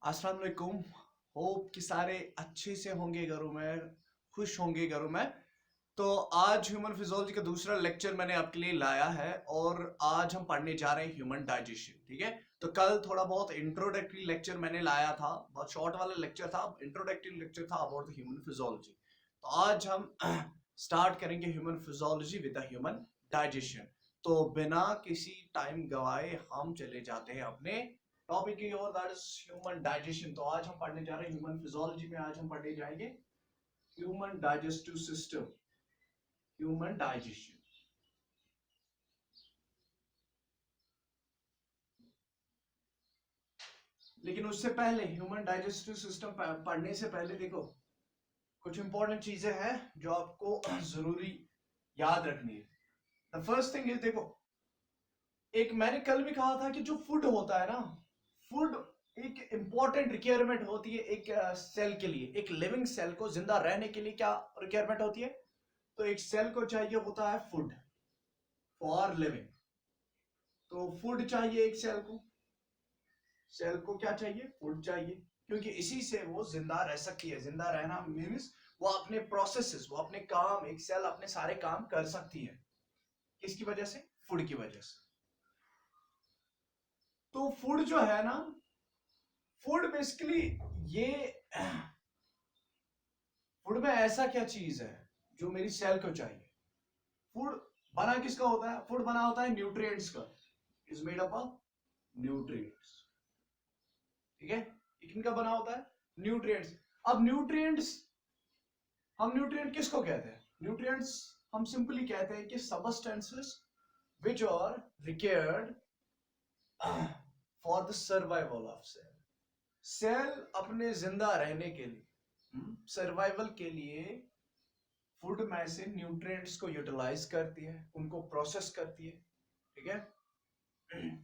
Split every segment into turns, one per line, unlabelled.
अस्सलाम वालेकुम। होप कि सारे अच्छे से होंगे घरों में, खुश होंगे घरों में। तो आज ह्यूमन फिजियोलॉजी का दूसरा लेक्चर मैंने आपके लिए लाया है और आज हम पढ़ने जा रहे हैं ह्यूमन डाइजेशन। ठीक है, तो कल थोड़ा बहुत इंट्रोडक्टरी लेक्चर मैंने लाया था, बहुत शॉर्ट वाला लेक्चर था, इंट्रोडक्टरी लेक्चर था अबाउट द ह्यूमन फिजियोलॉजी। तो आज हम स्टार्ट करेंगे human physiology with the human digestion. तो बिना किसी टाइम गवाए हम चले जाते हैं अपने टॉपिक की ओर, दैट इज ह्यूमन डाइजेशन। तो आज हम पढ़ने जा रहे हैं ह्यूमन फिजियोलॉजी में, आज हम पढ़ने जाएंगे human digestive system, human digestion. लेकिन उससे पहले ह्यूमन डाइजेस्टिव सिस्टम पढ़ने से पहले देखो कुछ इंपॉर्टेंट चीजें हैं जो आपको जरूरी याद रखनी है। द फर्स्ट थिंग इज, देखो एक मैंने कल भी कहा था कि जो फूड होता है ना, फूड एक इंपॉर्टेंट रिक्वायरमेंट होती है एक सेल के लिए। एक लिविंग सेल को जिंदा रहने के लिए क्या रिक्वायरमेंट होती है? तो एक सेल को चाहिए होता है फूड फॉर लिविंग। तो फूड चाहिए एक सेल को, सेल को क्या चाहिए? फूड चाहिए, क्योंकि इसी से वो जिंदा रह सकती है। जिंदा रहना मीन्स वो अपने प्रोसेसेस, वो अपने काम, एक सेल अपने सारे काम कर सकती है। किसकी वजह से? फूड की वजह से। तो फूड जो है ना, फूड बेसिकली ये फूड में ऐसा क्या चीज है जो मेरी सेल को चाहिए? फूड बना किसका होता है? फूड बना होता है न्यूट्रिएंट्स का, is made up of nutrients. ठीक है, ये किनका बना होता है? न्यूट्रिएंट्स। अब न्यूट्रिएंट्स, हम न्यूट्रिएंट किसको कहते हैं? न्यूट्रिएंट्स हम सिंपली कहते हैं कि substances which are required for the survival of cell। Cell अपने जिंदा रहने के लिए, सर्वाइवल के लिए फूड में से न्यूट्रिएंट्स को यूटिलाइज करती है, उनको प्रोसेस करती है। ठीक है,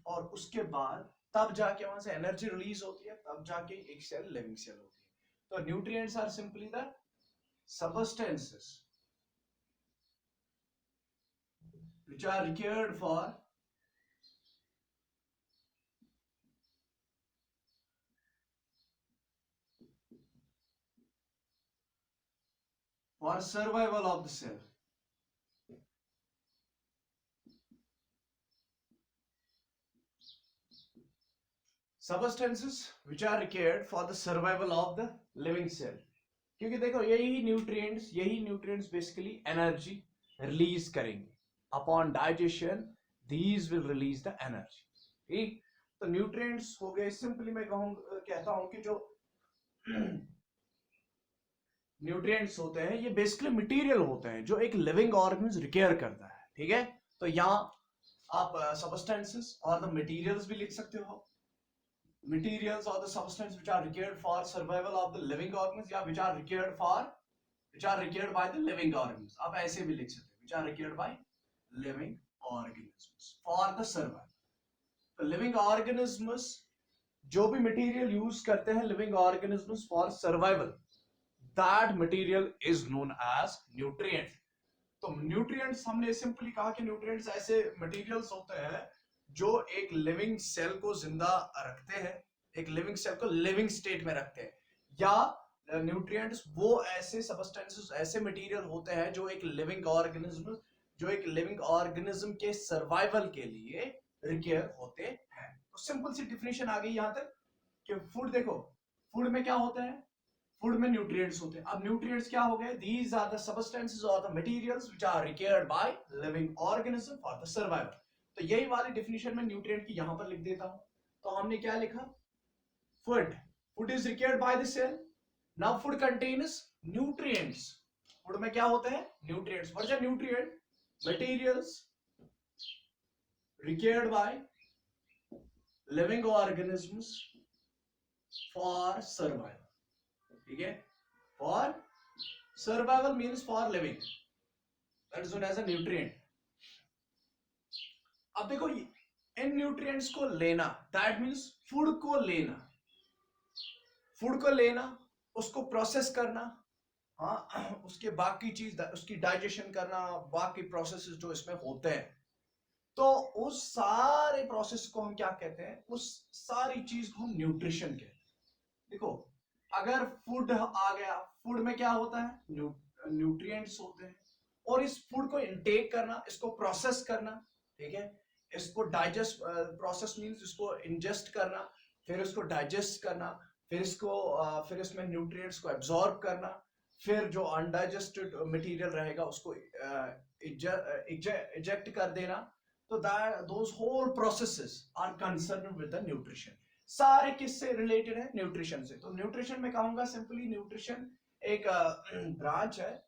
और उसके बाद तब जाके वहां से एनर्जी रिलीज होती है, तब जाके एक सेल लिविंग सेल होती है। तो nutrients are simply the substances which are required for survival of the cell। substances which are required for the survival of the living cell। क्योंकि देखो यही न्यूट्रिएंट्स बेसिकली एनर्जी रिलीज करेंगे upon digestion. These will release the energy. ठीक, तो nutrients हो गए, simply मैं कहता हूं कि जो न्यूट्रिएंट्स होते हैं ये बेसिकली मटेरियल होते हैं जो एक लिविंग ऑर्गेनिज्म रिक्वायर करता है। ठीक है, तो यहाँ आप सबस्टेंसेस और द मटेरियल्स भी लिख सकते हो। materials or the substance which are required for survival of the living organisms, या which are required by the living organisms। आप ऐसे भी लिख सकते हैं, which are required by living organisms for the survival। तो living organisms जो भी मटेरियल यूज करते हैं living organisms for survival, that material is known as nutrient. तो न्यूट्रिएंट्स हमने सिंपली कहा कि न्यूट्रिएंट्स ऐसे मटेरियल्स होते हैं जो एक लिविंग सेल को जिंदा रखते हैं, एक लिविंग सेल को लिविंग स्टेट में रखते हैं। या न्यूट्रिएंट्स वो ऐसे सबस्टेंसेस, ऐसे मटेरियल होते हैं जो एक लिविंग ऑर्गेनिज्म के सर्वाइवल के लिए रिक्वायर होते हैं। तो सिंपल सी डिफिनेशन आ गई यहां तक कि फूड, देखो फूड में क्या होता है? फूड में न्यूट्रिएंट्स होते हैं। अब न्यूट्रिएंट्स क्या हो गए? दीज आर द सबस्टेंसेस और the materials which are required by living organism for the survival. तो यही वाली डेफिनेशन में न्यूट्रिएंट की यहां पर लिख देता हूं। तो हमने क्या लिखा? Food, food is required by the cell. Now food contains nutrients. Food में क्या होते हैं? Nutrients. What are nutrient? Materials required by living organisms for survival. ठीक है, for survival means for living, that is known as a nutrient. अब देखो इन nutrients को लेना, दैट मीन्स फूड को लेना, फूड को लेना, उसको प्रोसेस करना, हाँ, उसके बाकी चीज, उसकी डाइजेशन करना, बाकी प्रोसेसेस जो इसमें होते हैं। तो उस सारे प्रोसेस को हम क्या कहते हैं? उस सारी चीज को हम न्यूट्रिशन कहते हैं। देखो अगर फूड आ गया, फूड में क्या होता है, न्यूट्रिएंट्स होते हैं, और इस फूड को इनटेक करना, इसको प्रोसेस करना, ठीक है, इसको डाइजेस्ट, प्रोसेस मींस इसको इंजेस्ट करना, फिर इसको डाइजेस्ट करना, फिर इसको फिर इसमें न्यूट्रिएंट्स को एब्जॉर्ब करना, फिर जो अनडाइजेस्टेड मटेरियल रहेगा उसको इजेक्ट कर देना। तो those whole processes are concern with the nutrition. सारे किससे रिलेटेड है, न्यूट्रिशन से। तो न्यूट्रिशन में कहूंगा सिंपली न्यूट्रिशन एक ब्रांच है,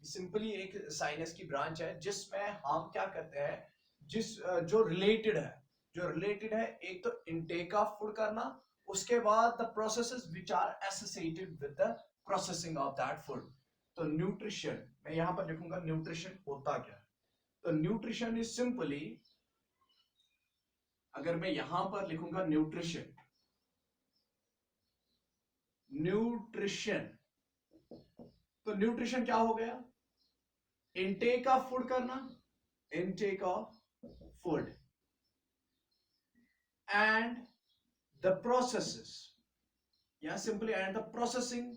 सिंपली एक साइंस की ब्रांच है जिसमें हम क्या करते हैं, जो रिलेटेड है एक तो इनटेक ऑफ फूड करना, उसके बाद the processes which are associated with the processing of that food. तो न्यूट्रिशन मैं यहां पर लिखूंगा, न्यूट्रिशन होता क्या है। तो न्यूट्रिशन इज सिंपली, अगर मैं यहां पर लिखूंगा न्यूट्रिशन, तो न्यूट्रिशन क्या हो गया, इनटेक ऑफ फूड करना, intake of food and the processes, या simply and the processing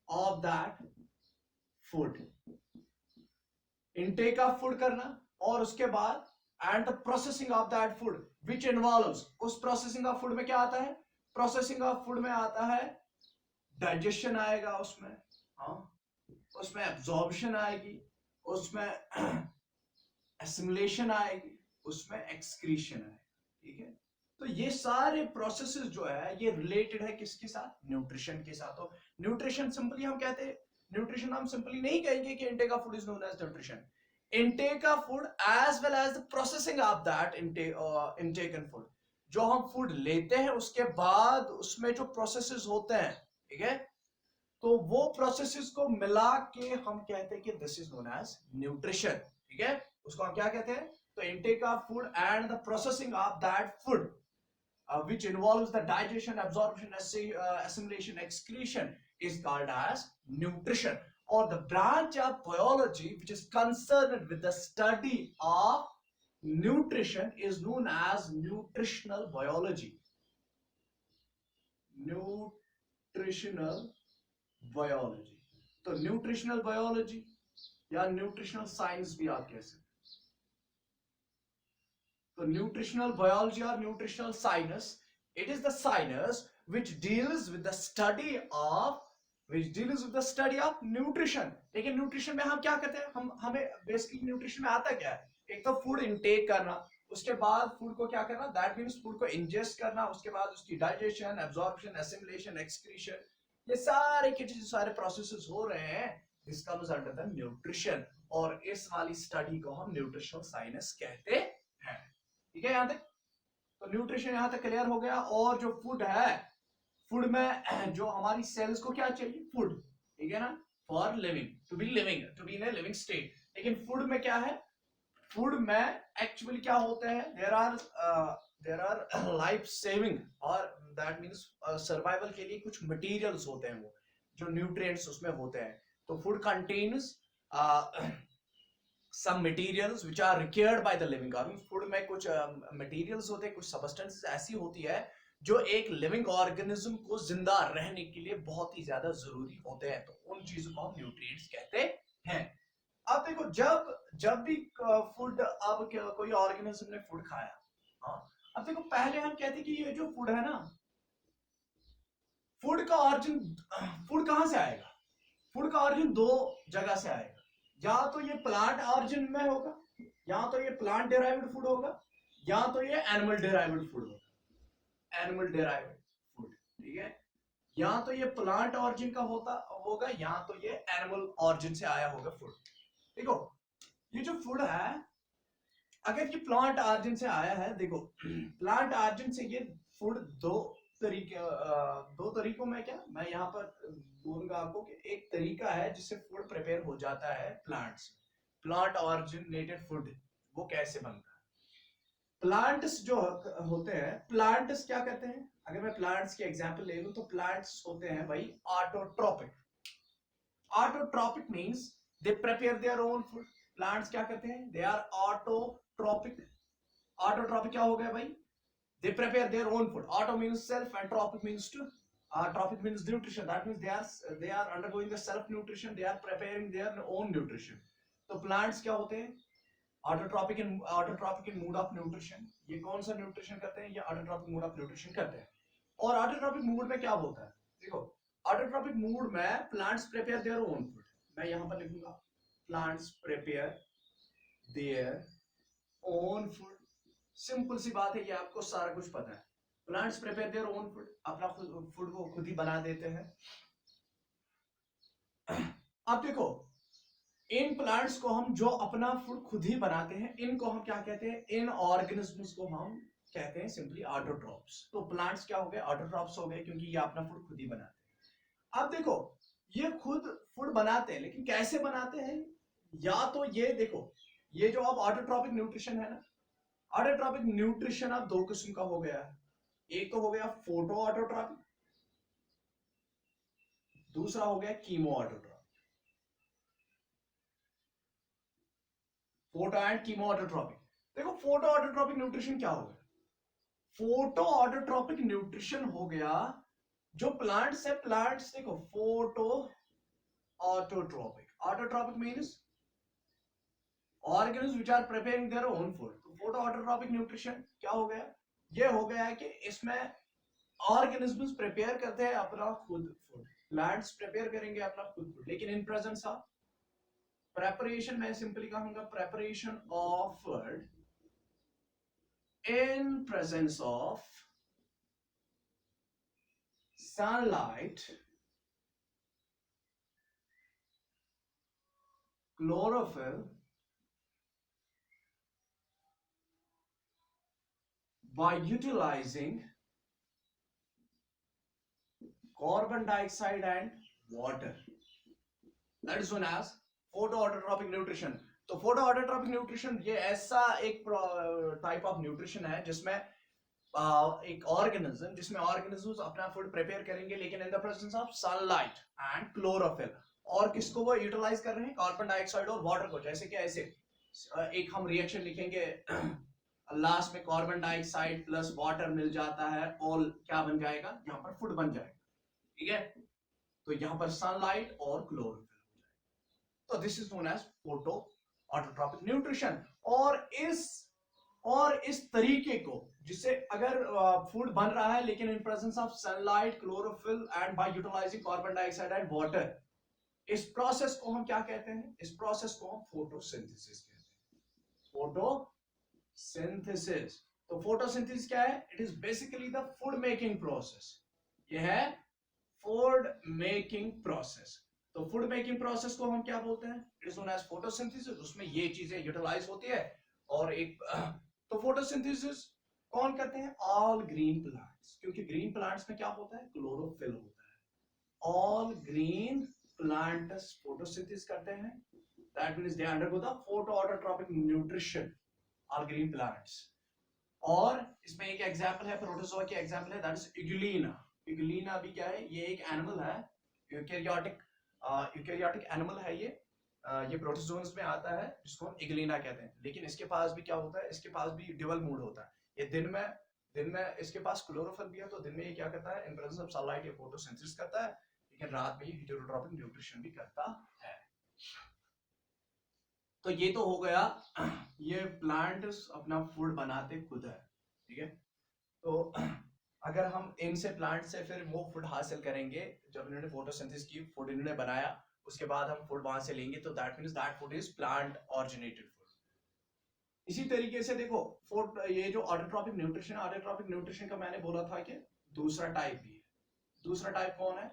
of that food. Intake of food करना और उसके बाद and the processing of that food which involves, उस प्रोसेसिंग ऑफ फूड में क्या आता है, प्रोसेसिंग ऑफ फूड में आता है डाइजेशन आएगा उसमें, हाँ, उसमें एब्जॉर्प्शन आएगी, उसमें एसिमिलेशन आएगी, उसमें एक्सक्रीशन आएगी, ठीक है। तो ये सारे प्रोसेसेस जो है ये रिलेटेड है किसके साथ, न्यूट्रिशन के साथ। तो न्यूट्रिशन सिंपली हम कहते हैं, न्यूट्रिशन हम सिंपली नहीं कहेंगे कि intake of food is known as nutrition. Intake of food as well as the processing of that intaken food, जो हम फूड लेते हैं उसके बाद उसमें जो प्रोसेसेस होते हैं, ठीक है, तो वो प्रोसेसेस को मिला के हम कहते हैं कि this is known as nutrition, ठीक है। उसको हम क्या कहते हैं, तो intake of food and the processing of that food which involves the digestion, absorption, assimilation, excretion is called as nutrition, or the branch of biology which is concerned with the study of nutrition is known as nutritional biology. Nutritional biology, तो nutritional biology या nutritional science भी आप कह सकते हैं। तो nutritional biology और nutritional science, it is the science which deals with the study of nutrition. लेकिन न्यूट्रिशन में हम क्या करते हैं, हमें बेसिकली न्यूट्रिशन में आता क्या है, एक तो फूड इनटेक करना, उसके बाद फूड को क्या करना, दैट मींस फूड को इंजेस्ट करना, उसके बाद उसकी डाइजेशन, एब्जॉर्प्शन, एसिमिलेशन, एक्सक्रीशन, ये सारे के सारे प्रोसेसेस हो रहे हैं, this comes under the nutrition, और इस वाली स्टडी को हम न्यूट्रिशनल साइंस कहते हैं, ठीक है। यहां तक तो न्यूट्रिशन यहां तक क्लियर हो गया। और जो फूड है, फूड में जो हमारी सेल्स को क्या चाहिए, फूड, ठीक है ना, for living, to be in a living state. लेकिन फूड में क्या है, फूड में एक्चुअली क्या होते हैं, देयर आर लाइफ सेविंग, और दैट मींस सर्वाइवल के लिए कुछ मटेरियल्स होते हैं, वो जो न्यूट्रिएंट्स उसमें होते हैं। तो food contains some materials which are required by the living organism। Food में कुछ मटेरियल्स होते हैं, कुछ सब्सटेंसेस ऐसी होती है जो एक लिविंग ऑर्गेनिज्म को जिंदा रहने के लिए बहुत ही ज्यादा जरूरी होते हैं, तो उन चीजों को हम न्यूट्रिएंट्स कहते हैं। अब देखो, जब भी फूड, अब कोई ऑर्गेनिज्म ने फूड खाया, हाँ, अब देखो पहले हम कहते हैं कि ये जो फूड है ना, फूड का ऑरिजिन, फूड कहां से आएगा, फूड का ऑरिजिन दो जगह से आएगा, या तो ये प्लांट ऑरिजिन में होगा, या तो ये प्लांट डेराइव्ड फूड होगा, या तो ये एनिमल डेराइव्ड फूड होगा, एनिमल डेराइव्ड फूड, ठीक है। या तो ये प्लांट ऑरिजिन का होगा, या तो ये एनिमल ऑरिजिन से आया होगा फूड। देखो ये जो फूड है, अगर ये प्लांट ऑरिजिन से आया है, देखो प्लांट ऑरिजिन से ये फूड दो तरीकों में, क्या मैं यहाँ पर बोलूंगा आपको कि एक तरीका है जिससे फूड प्रिपेयर हो जाता है प्लांट्स, प्लांट ऑरिजिनेटेड फूड, वो कैसे बनता है। प्लांट्स जो होते हैं, प्लांट्स क्या करते हैं, अगर मैं प्लांट्स की एग्जांपल ले लूं तो प्लांट्स होते हैं भाई autotrophic. Autotrophic means they prepare their own food. Plants क्या करते हैं, दे आर ऑटोट्रोपिक। ऑटोट्रोपिक क्या हो गया भाई, they prepare their own food. Auto means self and tropic means to Trophic means nutrition. That means they are undergoing the self nutrition. They are preparing their own nutrition. तो plants क्या होते हैं? Autotrophic in mood of nutrition. ये कौन सा nutrition करते हैं? ये autotrophic mood of nutrition करते हैं. और autotrophic mood में क्या होता है? देखो, autotrophic mood में plants prepare their own food. मैं यहाँ पर लिखूंगा plants prepare their own food. Simple सी बात है, ये आपको सारा कुछ पता है. Plants prepare their own food, अपना फूड को खुद ही बना देते हैं. अब देखो, इन प्लांट्स को हम जो अपना फूड खुद ही बनाते हैं, इनको हम क्या कहते हैं? इन ऑर्गेनिजम्स को हम कहते हैं सिंपली ऑटोट्रॉप्स. तो प्लांट्स क्या हो गए? ऑटोट्रॉप्स हो गए, क्योंकि ये अपना फूड खुद ही बनाते हैं. अब देखो, ये खुद फूड बनाते हैं, लेकिन कैसे बनाते हैं? या तो ये देखो, ये जो अब ऑटोट्रॉपिक न्यूट्रिशन है ना, ऑटोट्रॉपिक न्यूट्रिशन अब दो किस्म का हो गया है. एक तो हो गया फोटो ऑटोट्रॉपिक, दूसरा हो गया chemo autotrophic. Photo and chemo autotrophic. देखो, फोटो ऑटोट्रॉपिक न्यूट्रिशन क्या हो गया? फोटो ऑटोट्रॉपिक न्यूट्रिशन हो गया जो प्लांट्स है, प्लांट्स देखो, photo autotrophic. Autotrophic means organism which are preparing their own food. तो फोटो ऑटोट्रॉपिक न्यूट्रिशन क्या हो गया? ये हो गया है कि इसमें ऑर्गेनिजम्स प्रिपेयर करते हैं अपना खुद फूड. प्लांट्स प्रिपेयर करेंगे अपना खुद फूड, लेकिन इन प्रेजेंस ऑफ प्रेपरेशन, मैं सिंपली कहूंगा preparation of food in presence of sunlight, chlorophyll, by utilizing carbon dioxide and water. That is known as photoautotropic nutrition. तो photoautotropic nutrition ये ऐसा एक टाइप ऑफ न्यूट्रिशन है जिसमें एक ऑर्गेनिज्म, जिसमें ऑर्गेनिजम्स अपना फूड प्रिपेयर करेंगे, लेकिन in the presence of sunlight and chlorophyll. और किसको वो यूटिलाइज कर रहे हैं? कार्बन डाइऑक्साइड और वाटर को. जैसे कि ऐसे एक हम रिएक्शन लिखेंगे, लास्ट में कार्बन डाइऑक्साइड प्लस वाटर मिल जाता है, और क्या बन जाएगा? यहाँ पर फूड बन जाएगा. ठीक है, तो यहाँ पर सनलाइट और क्लोरोफिल हो जाएगा. तो this is known as photo autotrophic nutrition. और इस तरीके को, जिससे अगर फूड बन रहा है लेकिन in presence of sunlight, chlorophyll and by utilising carbon dioxide and water, इस प्रोसेस को हम क्या कहते हैं? इस प्रोसेस को हम फोटोसिंथेसिस कहते हैं. फोटोसिंथेसिस. तो फोटोसिंथेसिस क्या है? It is basically the food making process. ये है फूड मेकिंग प्रोसेस. तो फूड मेकिंग प्रोसेस को हम क्या बोलते हैं? It is known as photosynthesis. उसमें ये चीजें यूटिलाइज होती है. और एक तो फोटोसिंथेसिस कौन करते हैं? All green plants. क्योंकि ग्रीन प्लांट्स में क्या होता है? क्लोरोफिल होता है. ऑल ग्रीन प्लांट्स फोटोसिंथेसिस करते हैं. That means they undergo the photoautotrophic nutrition, all green plants. और इसमें एक एग्जांपल है, प्रोटोजोआ की एग्जांपल है, दैट इज इग्लिना. इग्लिना भी क्या है? ये एक एनिमल है, यूकेरियोटिक एनिमल है ये. ये प्रोटोजोन्स में आता है, जिसको हम इग्लिना कहते हैं. लेकिन इसके पास भी क्या होता है? इसके पास भी ड्यूअल मूड होता है. ये दिन में इसके पास क्लोरोफिल भी है, तो दिन में ये क्या करता है? इन प्रेजेंस ऑफ सनलाइट ये फोटोसिंथेसिस करता है, लेकिन रात में ये हेटेरोट्रॉपिक न्यूट्रिशन भी करता है. तो ये तो हो गया, ये प्लांट्स अपना फूड बनाते खुद है. ठीक है, तो अगर हम इनसे, प्लांट से फिर वो फूड हासिल करेंगे, जब इन्होंने फोटोसिंथेसिस की, फूड इन्होंने बनाया, उसके बाद हम फूड वहां से लेंगे, तो that means that food is plant originated food. इसी तरीके से देखो, ये जो ऑटोट्रॉपिक न्यूट्रिशन, ऑटोट्रॉपिक न्यूट्रिशन का मैंने बोला था कि दूसरा टाइप भी है. दूसरा टाइप कौन है?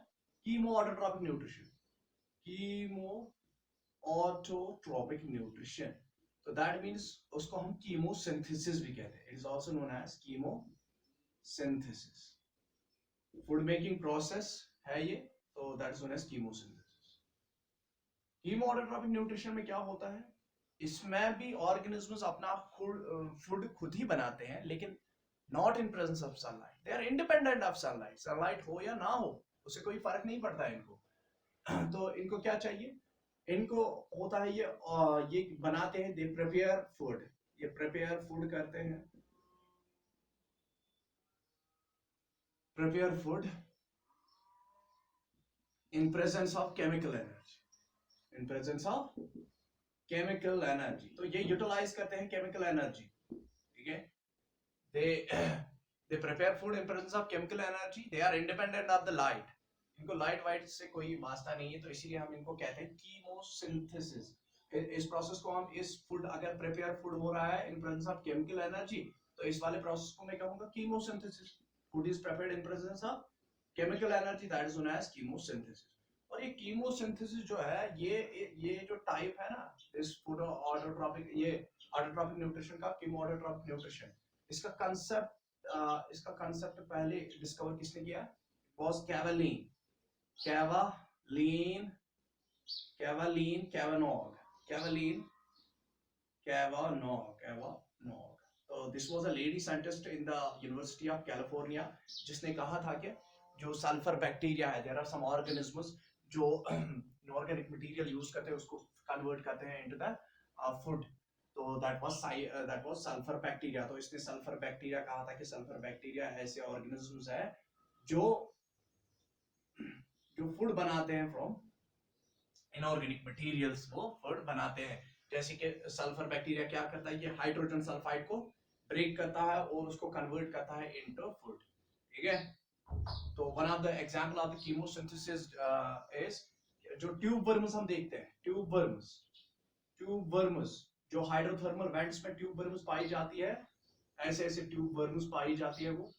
Chemo autotrophic nutrition. Chemo autotrophic nutrition. तो दैट मींस उसको हम कीमोसिंथेसिस भी कहते हैं. It is also known as chemosynthesis. Food making process है ये, तो that is known as chemosynthesis. Chemo autotrophic nutrition में क्या होता है? इसमें भी ऑर्गेनिजम्स अपना फूड खुद ही बनाते हैं, लेकिन not in presence of sunlight. They are independent of sunlight. Sunlight हो या ना हो, उससे कोई फर्क नहीं पड़ता है इनको. तो इनको क्या चाहिए? इनको होता है ये बनाते हैं, दे प्रिपेयर फूड. ये प्रिपेयर फूड करते हैं, prepare food in presence of chemical energy, in presence of chemical energy. तो ये यूटिलाइज करते हैं chemical energy, ठीक है. they prepare food in presence of chemical energy. They are independent of the light. इनको light white से कोई वास्ता नहीं है, तो इसीलिए हम इनको कहते हैं कीमोसिंथेसिस. इस प्रोसेस को हम, इस फूड अगर प्रिपेयर फूड हो रहा है in presence of chemical energy, तो इस वाले प्रोसेस को मैं कहूंगा chemosynthesis. Food is prepared in presence of chemical energy, that is known as chemosynthesis. और ये कीमोसिंथेसिस जो है, ये जो टाइप है ना, इस फूड ऑटोट्रॉपिक, ये ऑटोट्रॉपिक न्यूट्रिशन का, कीमो ऑटोट्रॉपिक न्यूट्रिशन, इसका कंसेप्ट पहले डिस्कवर किसने किया? वाज कैवलिन. कैवालीन कैवानॉग. तो this was a lady scientist in the university of California, जिसने कहा था कि जो सल्फर बैक्टीरिया है, देयर आर सम ऑर्गेनिजम्स जो इनऑर्गेनिक मटेरियल यूज करते हैं, उसको कन्वर्ट करते हैं इनटू द फूड. तो दैट वाज सल्फर बैक्टीरिया. तो इसने सल्फर बैक्टीरिया कहा था कि सल्फर बैक्टीरिया ऐसे ऑर्गेनिजम्स है जो फूड बनाते हैं फ्रॉम इनऑर्गेनिक मटेरियल्स, वो फूड बनाते हैं. जैसे कि सल्फर बैक्टीरिया क्या करता है, ये हाइड्रोजन सल्फाइड को ब्रेक करता है और उसको कन्वर्ट करता है इनटू फूड, ठीक है. तो one of the example of the chemosynthesis is जो ट्यूब वर्म्स हम देखते हैं, ट्यूब वर्म्स जो हाइड्रोथर्मल वेंट्स में ट्यूब वर्म्स पाई जाती है, ऐसे ट्यूब वर्म्स पाई जाती है, वो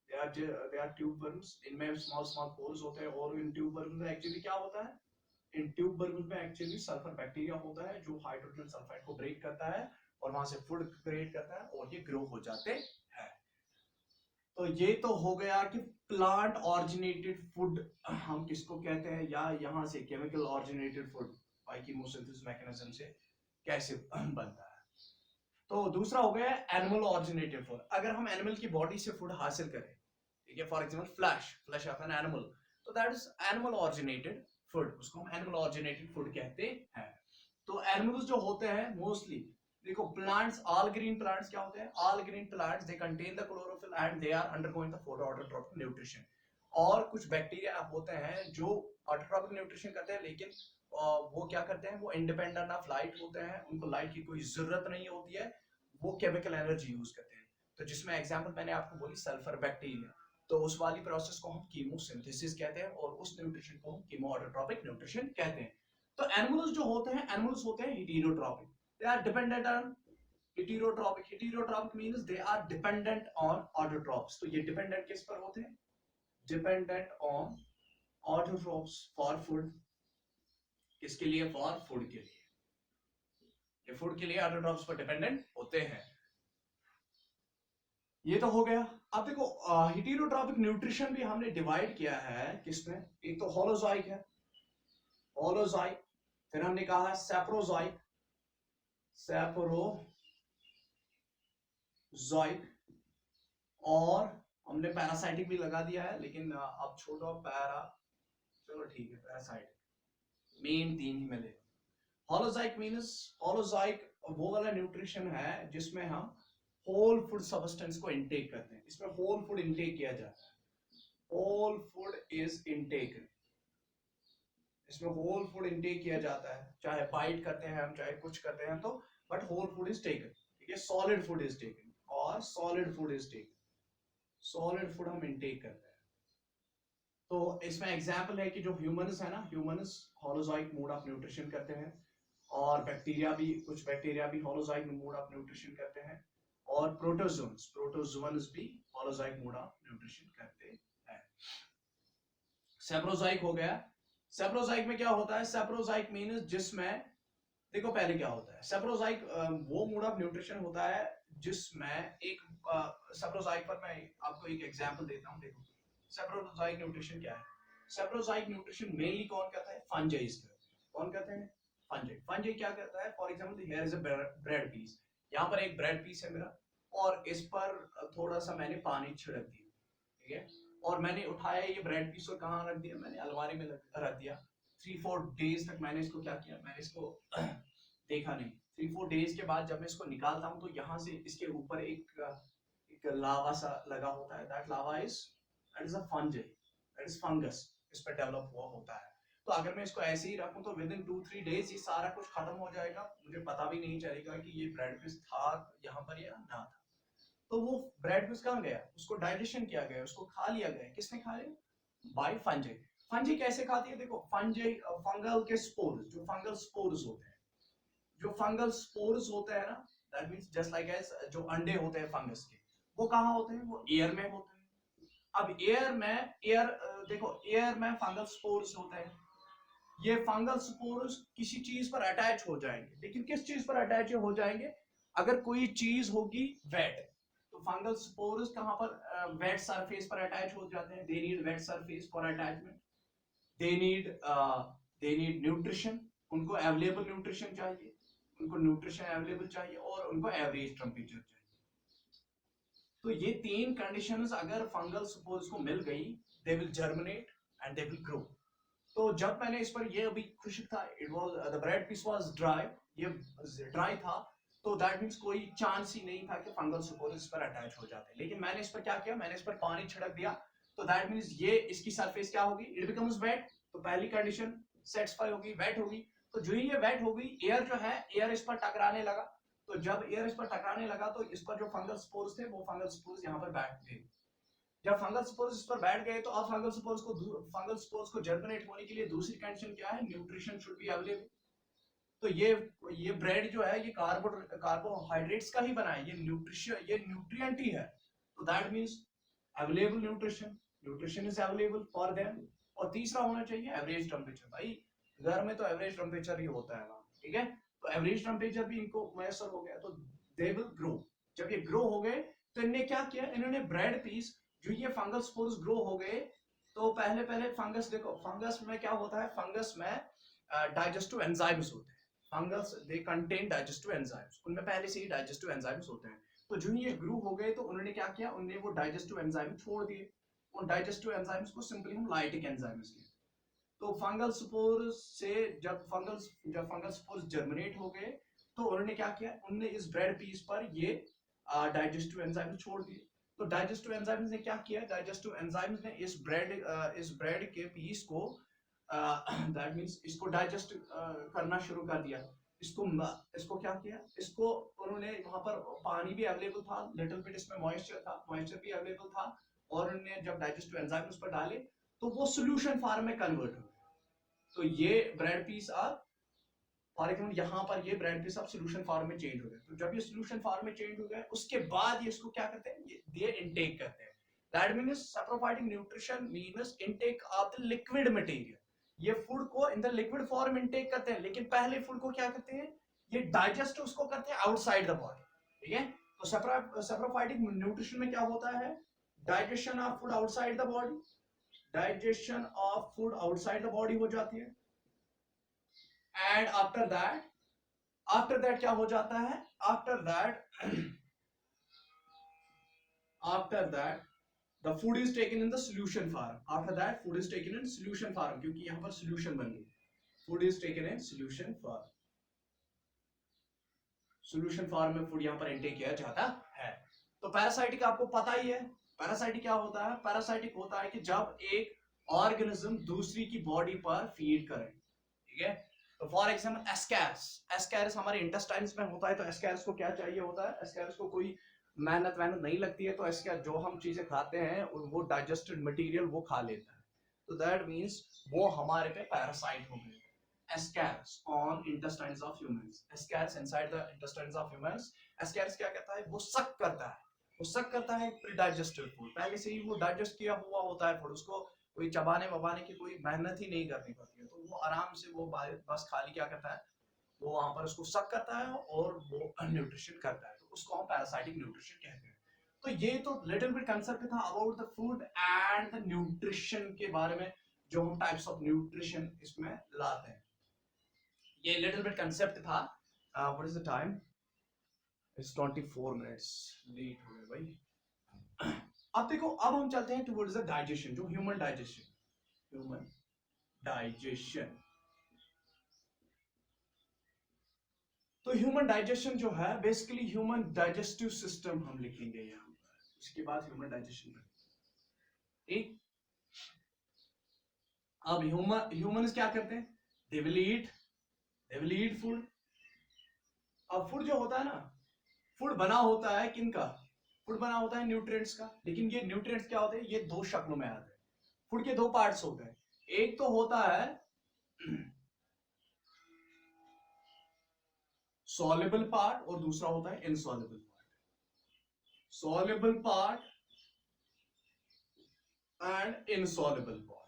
they are tube worms. इनमें small pores होते हैं, और इन ट्यूब वर्म्स में एक्चुअली क्या होता है, इन ट्यूब वर्म्स में एक्चुअली सल्फर बैक्टीरिया होता है जो हाइड्रोजन सल्फाइड को ब्रेक करता है और वहां से फूड क्रिएट करता है और ये ग्रो हो जाते हैं. तो ये तो हो गया कि प्लांट ऑरिजिनेटेड फूड हम किसको कहते हैं, या यहाँ से chemical originated food by chemosynthesis mechanism से कैसे बनता है. तो दूसरा हो गया एनिमल ऑरिजिनेटेड फूड. अगर हम एनिमल की बॉडी से फूड हासिल करें, ठीक है, for example flesh of an animal, तो that is animal originated food, उसको हम एनिमल ऑरिजिनेटेड फूड कहते हैं. तो एनिमल्स जो होते हैं मोस्टली, देखो प्लांट्स, ऑल ग्रीन प्लांट्स क्या होते हैं, all green plants they contain the chlorophyll and they are undergoing the photoautotrophic nutrition. और कुछ बैक्टीरिया होते हैं जो ऑटोट्रॉपिक न्यूट्रिशन करते हैं, लेकिन वो क्या करते हैं, वो इंडिपेंडेंट ऑफ लाइट होते हैं, उनको लाइट की कोई जरूरत नहीं होती है, वो केमिकल एनर्जी यूज करते हैं. तो जिसमें एग्जांपल मैंने आपको बोली सल्फर बैक्टीरिया, तो उस वाली प्रोसेस को हम कीमोसिंथेसिस कहते हैं और उस न्यूट्रिशन को हम कीमोऑटोट्रॉपिक न्यूट्रिशन कहते हैं. तो एनिमल्स जो होते हैं, एनिमल्स होते हैं heterotrophic. They are dependent on heterotrophic means they are dependent on autotrophs. तो ये डिपेंडेंट किस पर होते हैं, dependent on autotrophs for food. किसके लिए, फॉर फूड के लिए. ये फूड के लिए ऑटोट्रॉप्स पर डिपेंडेंट होते हैं. ये तो हो गया. अब देखो हेटेरोट्रॉपिक न्यूट्रिशन भी हमने डिवाइड किया है किसमें, एक तो होलोजोइक है, होलोजोइक, फिर हमने कहा है सैप्रोजोइक, और हमने पैरासाइटिक भी लगा दिया है, लेकिन अब छोड़ो पैरा, चलो ठीक है, पैरासाइटिक, मेन तीन ही मिले. होलोजोइक मींस, होलोजोइक वो वाला न्यूट्रिशन है जिसमें हम होल फूड सब्सटेंस को इनटेक करते हैं. इसमें होल फूड इनटेक किया जाता है, होल फूड इज इनटेक. इसमें होल फूड इनटेक किया जाता है, चाहे बाइट करते हैं हम, चाहे कुछ करते हैं, तो but whole food is taken, ठीक है. सॉलिड फूड इज टेकन और solid food is taken, solid food हम इनटेक करते हैं. तो इसमें एग्जांपल है कि जो ह्यूमंस है ना, humans holozoic mode of nutrition करते हैं, और बैक्टीरिया भी, कुछ बैक्टीरिया भी होलोजोइक मोड ऑफ न्यूट्रिशन करते हैं, और प्रोटोजोअन्स भी होलोजोइक मोड ऑफ न्यूट्रिशन करते हैं. सैप्रोजोइक हो गया. सैप्रोजोइक में क्या होता है, सैप्रोजोइक मींस जिसमें, देखो पहले क्या होता है, सैप्रोजोइक वो मोड ऑफ न्यूट्रिशन होता है जिसमें एक सैप्रोजोइक पर मैं आपको एक एग्जांपल देता हूं. देखो सैप्रोजोइक न्यूट्रिशन क्या है. सैप्रोजोइक न्यूट्रिशन मेनली कौन करता है, फंजाइज करते हैं. कौन करते हैं, फंजाई. फंजाई क्या करता है, for example here is a bread piece. यहाँ पर एक ब्रेड पीस है मेरा, और इस पर थोड़ा सा मैंने पानी छिड़क दिया, ठीक है, और मैंने उठाया ये ब्रेड पीस और कहाँ रख दिया, मैंने अलमारी में रख दिया. 3-4 डेज तक मैंने इसको क्या किया, मैंने इसको देखा नहीं. 3-4 डेज के बाद जब मैं इसको निकालता हूँ, तो यहाँ से इसके ऊपर एक लावा सा लगा होता है. That lava is, that is a fungi, that is fungus. इस पर डेवलप हुआ होता है। तो अगर मैं इसको ऐसे ही रखूं तो विद इन 2-3 डेज ये सारा कुछ खत्म हो जाएगा, मुझे पता भी नहीं चलेगा कि ये ब्रेड पीस था यहाँ पर या ना था। तो वो ब्रेड पीस कहाँ गया, उसको डाइजेशन किया गया, उसको खा लिया गया। किसने खा लिया? Bye fungi. फंजी कैसे खाती है? देखो फंजी फंगल के स्पोर्स, जो फंगल स्पोर्स होते हैं, जो फंगल स्पोर्स होते हैं ना, that means just like as जो अंडे होते हैं फंगस के, वो कहाँ होते हैं? वो एयर में होते हैं। अब एयर में देखो एयर में फंगल स्पोर्स होते हैं। ये फंगल स्पोर्स किसी चीज पर अटैच हो जाएंगे, लेकिन किस चीज पर अटैच हो जाएंगे? अगर कोई चीज होगी वेट, तो फंगल स्पोर्स कहां पर? वेट सरफेस पर अटैच हो जाते हैं। They need wet surface for attachment. They need nutrition, उनको अवेलेबल न्यूट्रिशन चाहिए, उनको न्यूट्रिशन अवेलेबल चाहिए, और उनको एवरेज टेम्परेचर चाहिए। तो ये तीन कंडीशंस अगर फंगल स्पोर्स को मिल गई, they will germinate and they will grow. तो जब मैंने इस पर ये अभी खुश था, it was the bread piece was dry, ये ड्राई था, तो दैट मींस कोई चांस ही नहीं था कि फंगल स्पोर्स इस पर अटैच हो जाते। लेकिन मैंने इस पर क्या किया, मैंने इस पर पानी छिड़क दिया, तो दैट मींस ये इसकी सरफेस क्या होगी? It becomes wet. तो पहली कंडीशन सेटिस्फाई होगी, वेट होगी। तो जो ही ये वेट होगी, एयर जो है, एयर इस पर टकराने लगा। तो जब एयर इस पर टकराने लगा, तो इस पर जो फंगल स्पोर्स थे, वो फंगल स्पोर्स यहाँ पर बैठ गए। जब फंगल स्पोर्स इस पर बैठ गए, तो अब फंगल स्पोर्स को जर्मिनेट होने के लिए दूसरी कंडीशन क्या है? Nutrition should be available. तो ये ब्रेड जो है, ये कार्बोहाइड्रेट्स का ही बना है, ये न्यूट्रिशन, ये न्यूट्रिएंट ही है। तो that means available nutrition, nutrition is available for them. और तीसरा होना चाहिए एवरेज टेम्परेचर। भाई घर में तो एवरेज टेम्परेचर ही होता है ना, ठीक है? तो एवरेज टेम्परेचर भी इनको मैसर हो गया, तो दे विल ग्रो। जब ये ग्रो हो गए, तो इन्होंने क्या किया? इन्होंने ब्रेड पीस, जो ये फंगल स्पोर्स ग्रो हो गए, तो पहले पहले फंगस, देखो फंगस में क्या होता है? फंगस में डाइजेस्टिव एंजाइम्स होते हैं। Fungus they contain digestive enzymes, उनमें पहले से ही डाइजेस्टिव एंजाइम्स होते हैं। तो जो ये ग्रो हो गए, तो उन्होंने क्या किया? उन्होंने वो डाइजेस्टिव एंजाइम छोड़ दिए। उन डाइजेस्टिव एंजाइम्स को सिंपली हम लाइटिक एंजाइम्स कहते हैं। तो फंगल स्पोर्स से जब फंगल स्पोर्स जर्मिनेट हो गए, तो उन्होंने क्या किया? उन्होंने इस ब्रेड पीस पर ये डाइजेस्टिव एंजाइम्स छोड़ दिए। तो डाइजेस्टिव एंजाइम्स ने क्या किया? डाइजेस्टिव एंजाइम्स ने इस ब्रेड के पीस को दैट मींस इसको डाइजेस्ट करना शुरू कर दिया। इसको क्या किया? इसको उन्होंने, वहां पर पानी भी अवेलेबल था, लिटिल बिट इसमें मॉइस्चर था, मॉइस्चर भी अवेलेबल था, और उन्होंने जब डाइजेस्टिव एंजाइम उस पर डाले, तो वो सोल्यूशन फॉर्म में कन्वर्ट हो गया। तो ये ब्रेड पीस अब, फॉर एग्जाम्पल यहाँ पर ये ब्रेड पीस अब सोल्यूशन फॉर्म में चेंज हो गया। तो जब ये सोल्यूशन फॉर्म में चेंज हो गया, उसके बाद ये इसको क्या करते हैं? ये इनटेक करते हैं। That means saprophytic nutrition means intake of the liquid material. ये फूड को in the liquid form intake करते हैं, लेकिन पहले फूड को क्या करते हैं? ये डाइजेस्ट उसको करते हैं आउटसाइड द बॉडी, ठीक है? तो सप्रोफाइटिक न्यूट्रिशन में क्या होता है? Digestion of food outside the body, digestion of food outside the body हो जाती है। एंड आफ्टर दैट क्या हो जाता है? After that the food is taken in the solution form. After that food is taken in solution form, क्योंकि यहां पर सोल्यूशन बन गई। Food is taken in solution form, solution form में फूड यहां पर इंटेक किया जाता है। तो पैरासाइटिक आपको पता ही है। पैरासाइटिक क्या होता है? पैरासाइटिक होता है कि जब एक ऑर्गेनिज्म दूसरी की बॉडी पर फीड करे, ठीक है? तो फॉर एग्जांपल एस्कैरिस हमारे इंटेस्टाइन्स में होता है। तो एस्कैरिस को क्या चाहिए होता है? एस्कैरिस को कोई मेहनत नहीं लगती है, तो एस्कैरिस जो हम चीजें खाते हैं वो डाइजेस्टेड मटेरियल वो खा लेता है। तो दैट मींस वो हमारे पे पैरासाइट हो गए। Ascaris on intestines of humans. Ascaris inside the intestines of humans. Ascaris क्या कहता है? वो सक करता है। वो सक करता है प्रीडाइजेस्टेड फूड, पहले से ही वो डाइजेस्ट किया हुआ होता है फूड, उसको कोई चबाने वबाने की कोई मेहनत ही नहीं करनी पड़ती है। तो वो आराम से वो बस खाली क्या करता है? वो वहां पर उसको सक करता है और वो न्यूट्रिशन करता है। तो उसको हम पैरासाइटिक न्यूट्रिशन कहते हैं। तो ये तो लिटिल बिट कंसेप्ट था about the food and the nutrition के बारे में, जो हम टाइप्स ऑफ न्यूट्रिशन इसमें लाते हैं। ये लिटिल बिट कंसेप्ट था। What is the time? It's 24 minutes late हो गए भाई। अब देखो, अब हम चलते हैं टुवर्ड्स द डाइजेशन, जो ह्यूमन डाइजेशन। तो ह्यूमन डाइजेशन जो है, बेसिकली ह्यूमन डाइजेस्टिव सिस्टम हम लिखेंगे यहाँ पर, उसके बाद ह्यूमन डाइजेशन। ठीक, अब ह्यूमंस क्या करते हैं, दे विल ईट फूड। अब फूड जो होता है ना, फूड बना होता है किनका, फूड बना होता है न्यूट्रिएंट्स का। लेकिन ये न्यूट्रिएंट्स क्या होते हैं, ये दो शक्लों में आते हैं। फूड के दो पार्ट्स होते हैं, एक तो होता है सॉल्युबल पार्ट और दूसरा होता है insoluble part. Soluble part and insoluble part.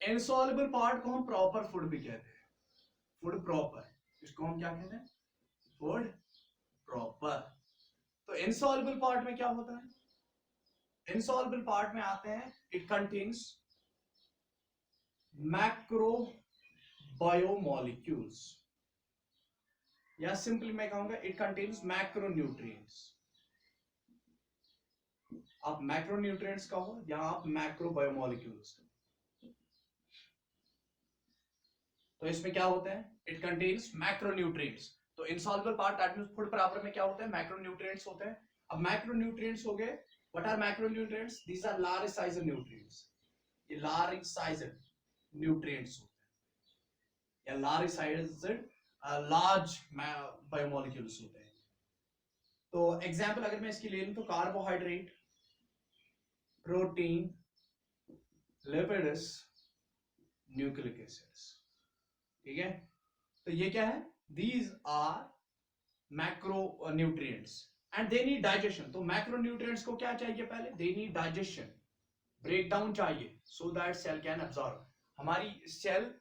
Insoluble part को हम प्रॉपर फूड भी कहते हैं, फूड प्रॉपर, इसको हम क्या कहते हैं, फूड प्रॉपर। तो इनसॉल्युबल पार्ट में क्या होता है, इनसॉल्युबल पार्ट में आते हैं, इट कंटेन्स मैक्रो बायोमोलिक्यूल्स, या सिंपली मैं कहूंगा इट कंटेन्स मैक्रोन्यूट्रिएंट्स। आप मैक्रोन्यूट्रिएंट्स कहो या आप मैक्रो बायोमोलिक्यूल्स कहो। तो इसमें क्या होता है, इट कंटेन्स मैक्रोन्यूट्रिएंट्स। तो insoluble part that means food proper में क्या होता है, मैक्रोन्यूट्रिएंट्स होते हैं। अब मैक्रोन्यूट्रिएंट्स हो गए, what are macronutrients, these are large size nutrients. ये लार्ज साइज न्यूट्रिएंट्स होते हैं, या लार्ज साइज लार्ज बायोमोलिक्यूल्स होते हैं। तो एग्जांपल अगर मैं इसकी ले लूं तो carbohydrate, protein, lipids, nucleic acids, ठीक है। तो ये क्या है, these are macronutrients and they need digestion. तो मैक्रो न्यूट्रिएंट्स को क्या चाहिए, पहले they need digestion, break down चाहिए, so that cell can absorb. हमारी सेल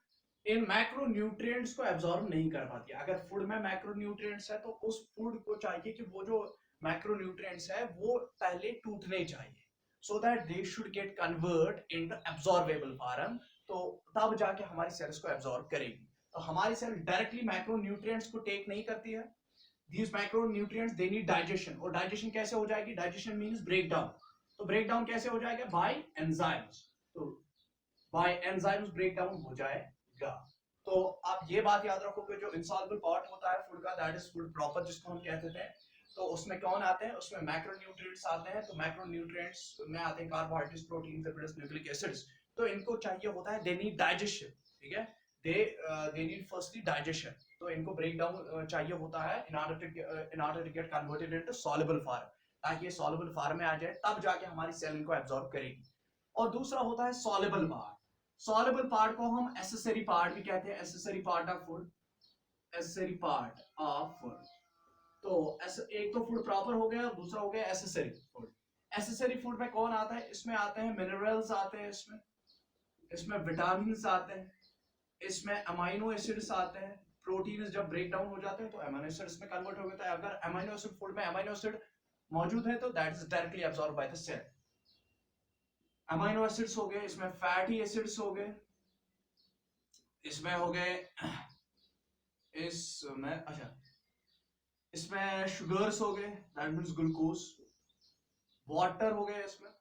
इन मैक्रो न्यूट्रिएंट्स को एब्जॉर्ब नहीं कर पाती। अगर फूड में मैक्रो न्यूट्रिएंट्स है तो उस फूड को चाहिए कि वो जो मैक्रो न्यूट्रिएंट्स है वो पहले टूटने चाहिए, so that they should get convert into absorbable form. तो तब जाके हमारी सेल्स को एब्जॉर्ब करेगी। तो हमारी सेल डायरेक्टली मैक्रो न्यूट्रिएंट्स को टेक नहीं करती है। These macronutrients they need digestion, और डाइजेशन कैसे हो जाएगी, डाइजेशन मींस ब्रेक डाउन। तो ब्रेक डाउन कैसे हो जाएगा, बाय एंजाइम्स। तो बाय एंजाइम्स ब्रेक डाउन हो जाएगा। तो आप ये बात याद रखो कि जो इनसॉल्युबल पार्ट होता है फूड का, दैट इज फूड प्रॉपर, जिसको हम कहते हैं। तो उसमें कौन आते हैं, उसमें मैक्रोन्यूट्रिएंट्स आते हैं। तो मैक्रोन्यूट्रिएंट्स में आते हैं carbohydrates, protein, lipids, nucleic acids. तो इनको चाहिए होता है, दे नीड डाइजेशन, ठीक है। They need firstly digestion. तो इनको ब्रेक डाउन चाहिए होता है in order to get converted into soluble form, ताकि ये soluble form में आ जाए, तब जाके हमारी सेल इनको एब्जॉर्ब करेगी। और दूसरा होता है soluble part। soluble part को हम accessory part भी कहते हैं, accessory part of food, accessory part of food। तो एक तो फूड प्रॉपर हो गया, दूसरा हो गया एसेसरी फूड। एसेसरी फूड में कौन आता है, इसमें आते हैं मिनरल्स आते हैं, इसमें विटामिन आते हैं, इसमें अमाइनो एसिड्स आते हैं। प्रोटीन जब ब्रेक डाउन हो जाते हैं तो अमाइनो एसिड्स में कन्वर्ट हो जाता है। अगर अमाइनो एसिड फूड में अमाइनो एसिड मौजूद है तो that is directly absorb by the cell. Amino acids हो गए, इसमें फैटी एसिड्स हो गए, इसमें हो गए, इसमें अच्छा, इसमें शुगर्स हो गए, दैट मींस ग्लूकोज, वाटर हो गए इसमें।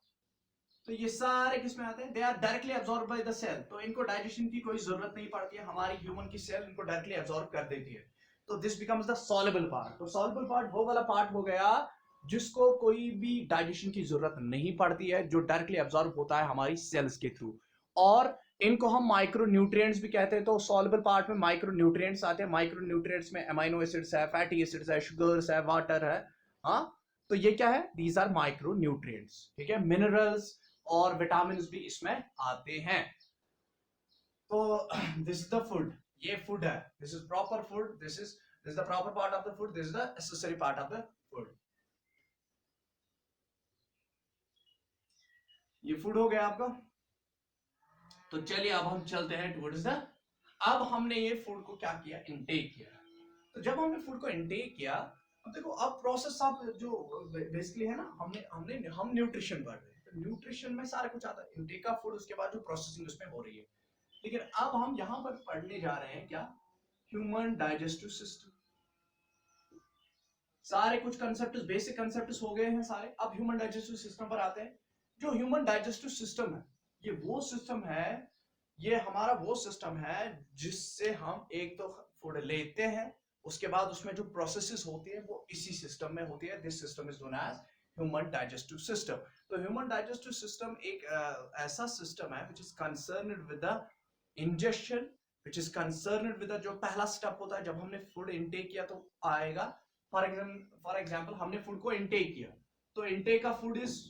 तो ये सारे किसमें आते हैं, they are directly absorb by the cell. तो इनको डाइजेशन की कोई जरूरत नहीं पड़ती है, हमारी ह्यूमन की सेल इनको डायरेक्टली एब्सॉर्ब कर देती है। तो this becomes the soluble part. तो सॉल्युबल पार्ट वो वाला पार्ट हो गया जिसको कोई भी डाइजेशन की जरूरत नहीं पड़ती है, जो डायरेक्टली एब्सॉर्ब होता है हमारी सेल्स के थ्रू। और इनको हम माइक्रो न्यूट्रिएंट्स भी कहते हैं। तो सॉल्युबल पार्ट में माइक्रो न्यूट्रिएंट्स आते हैं। माइक्रो न्यूट्रिएंट्स में अमाइनो एसिड्स है, फैटी एसिड्स है, शुगर्स है, वाटर है। हाँ, तो ये क्या है, दीज आर माइक्रो न्यूट्रिएंट्स, ठीक है। मिनरल्स और विटामिन भी इसमें आते हैं। तो दिस इज द फूड, ये फूड है, this is proper food, this is the proper part of the food, this is the accessory part of the food. ये फूड हो गया आपका। तो चलिए अब हम चलते हैं टुवर्ड्स द, अब हमने ये फूड को क्या किया, इनटेक किया। तो जब हमने फूड को इनटेक किया, अब देखो अब प्रोसेस ऑफ जो बेसिकली है ना, हम न्यूट्रिशन पढ़ रहे हैं। तो न्यूट्रिशन में सारा कुछ आता है, इनटेक ऑफ फूड, उसके बाद जो प्रोसेसिंग उसमें हो रही है। लेकिन अब हम यहां पर पढ़ने जा रहे हैं क्या, ह्यूमन डाइजेस्टिव सिस्टम। सारे कुछ कंसेप्ट, बेसिक कंसेप्ट हो गए हैं सारे। अब ह्यूमन डाइजेस्टिव सिस्टम पर आते हैं। जो ह्यूमन डाइजेस्टिव सिस्टम है, ये वो सिस्टम है, ये हमारा वो सिस्टम है जिससे हम एक तो फूड लेते हैं, उसके बाद उसमें जो प्रोसेसेस होती है वो इसी सिस्टम में होती है। This system is known as human digestive system. तो ह्यूमन डाइजेस्टिव सिस्टम एक ऐसा सिस्टम है which is concerned with the injection, which is concerned with the, जो पहला स्टेप होता है जब हमने फूड इनटेक किया तो आएगा, फॉर एग्जांपल हमने फूड को इनटेक किया, तो इनटेक का food is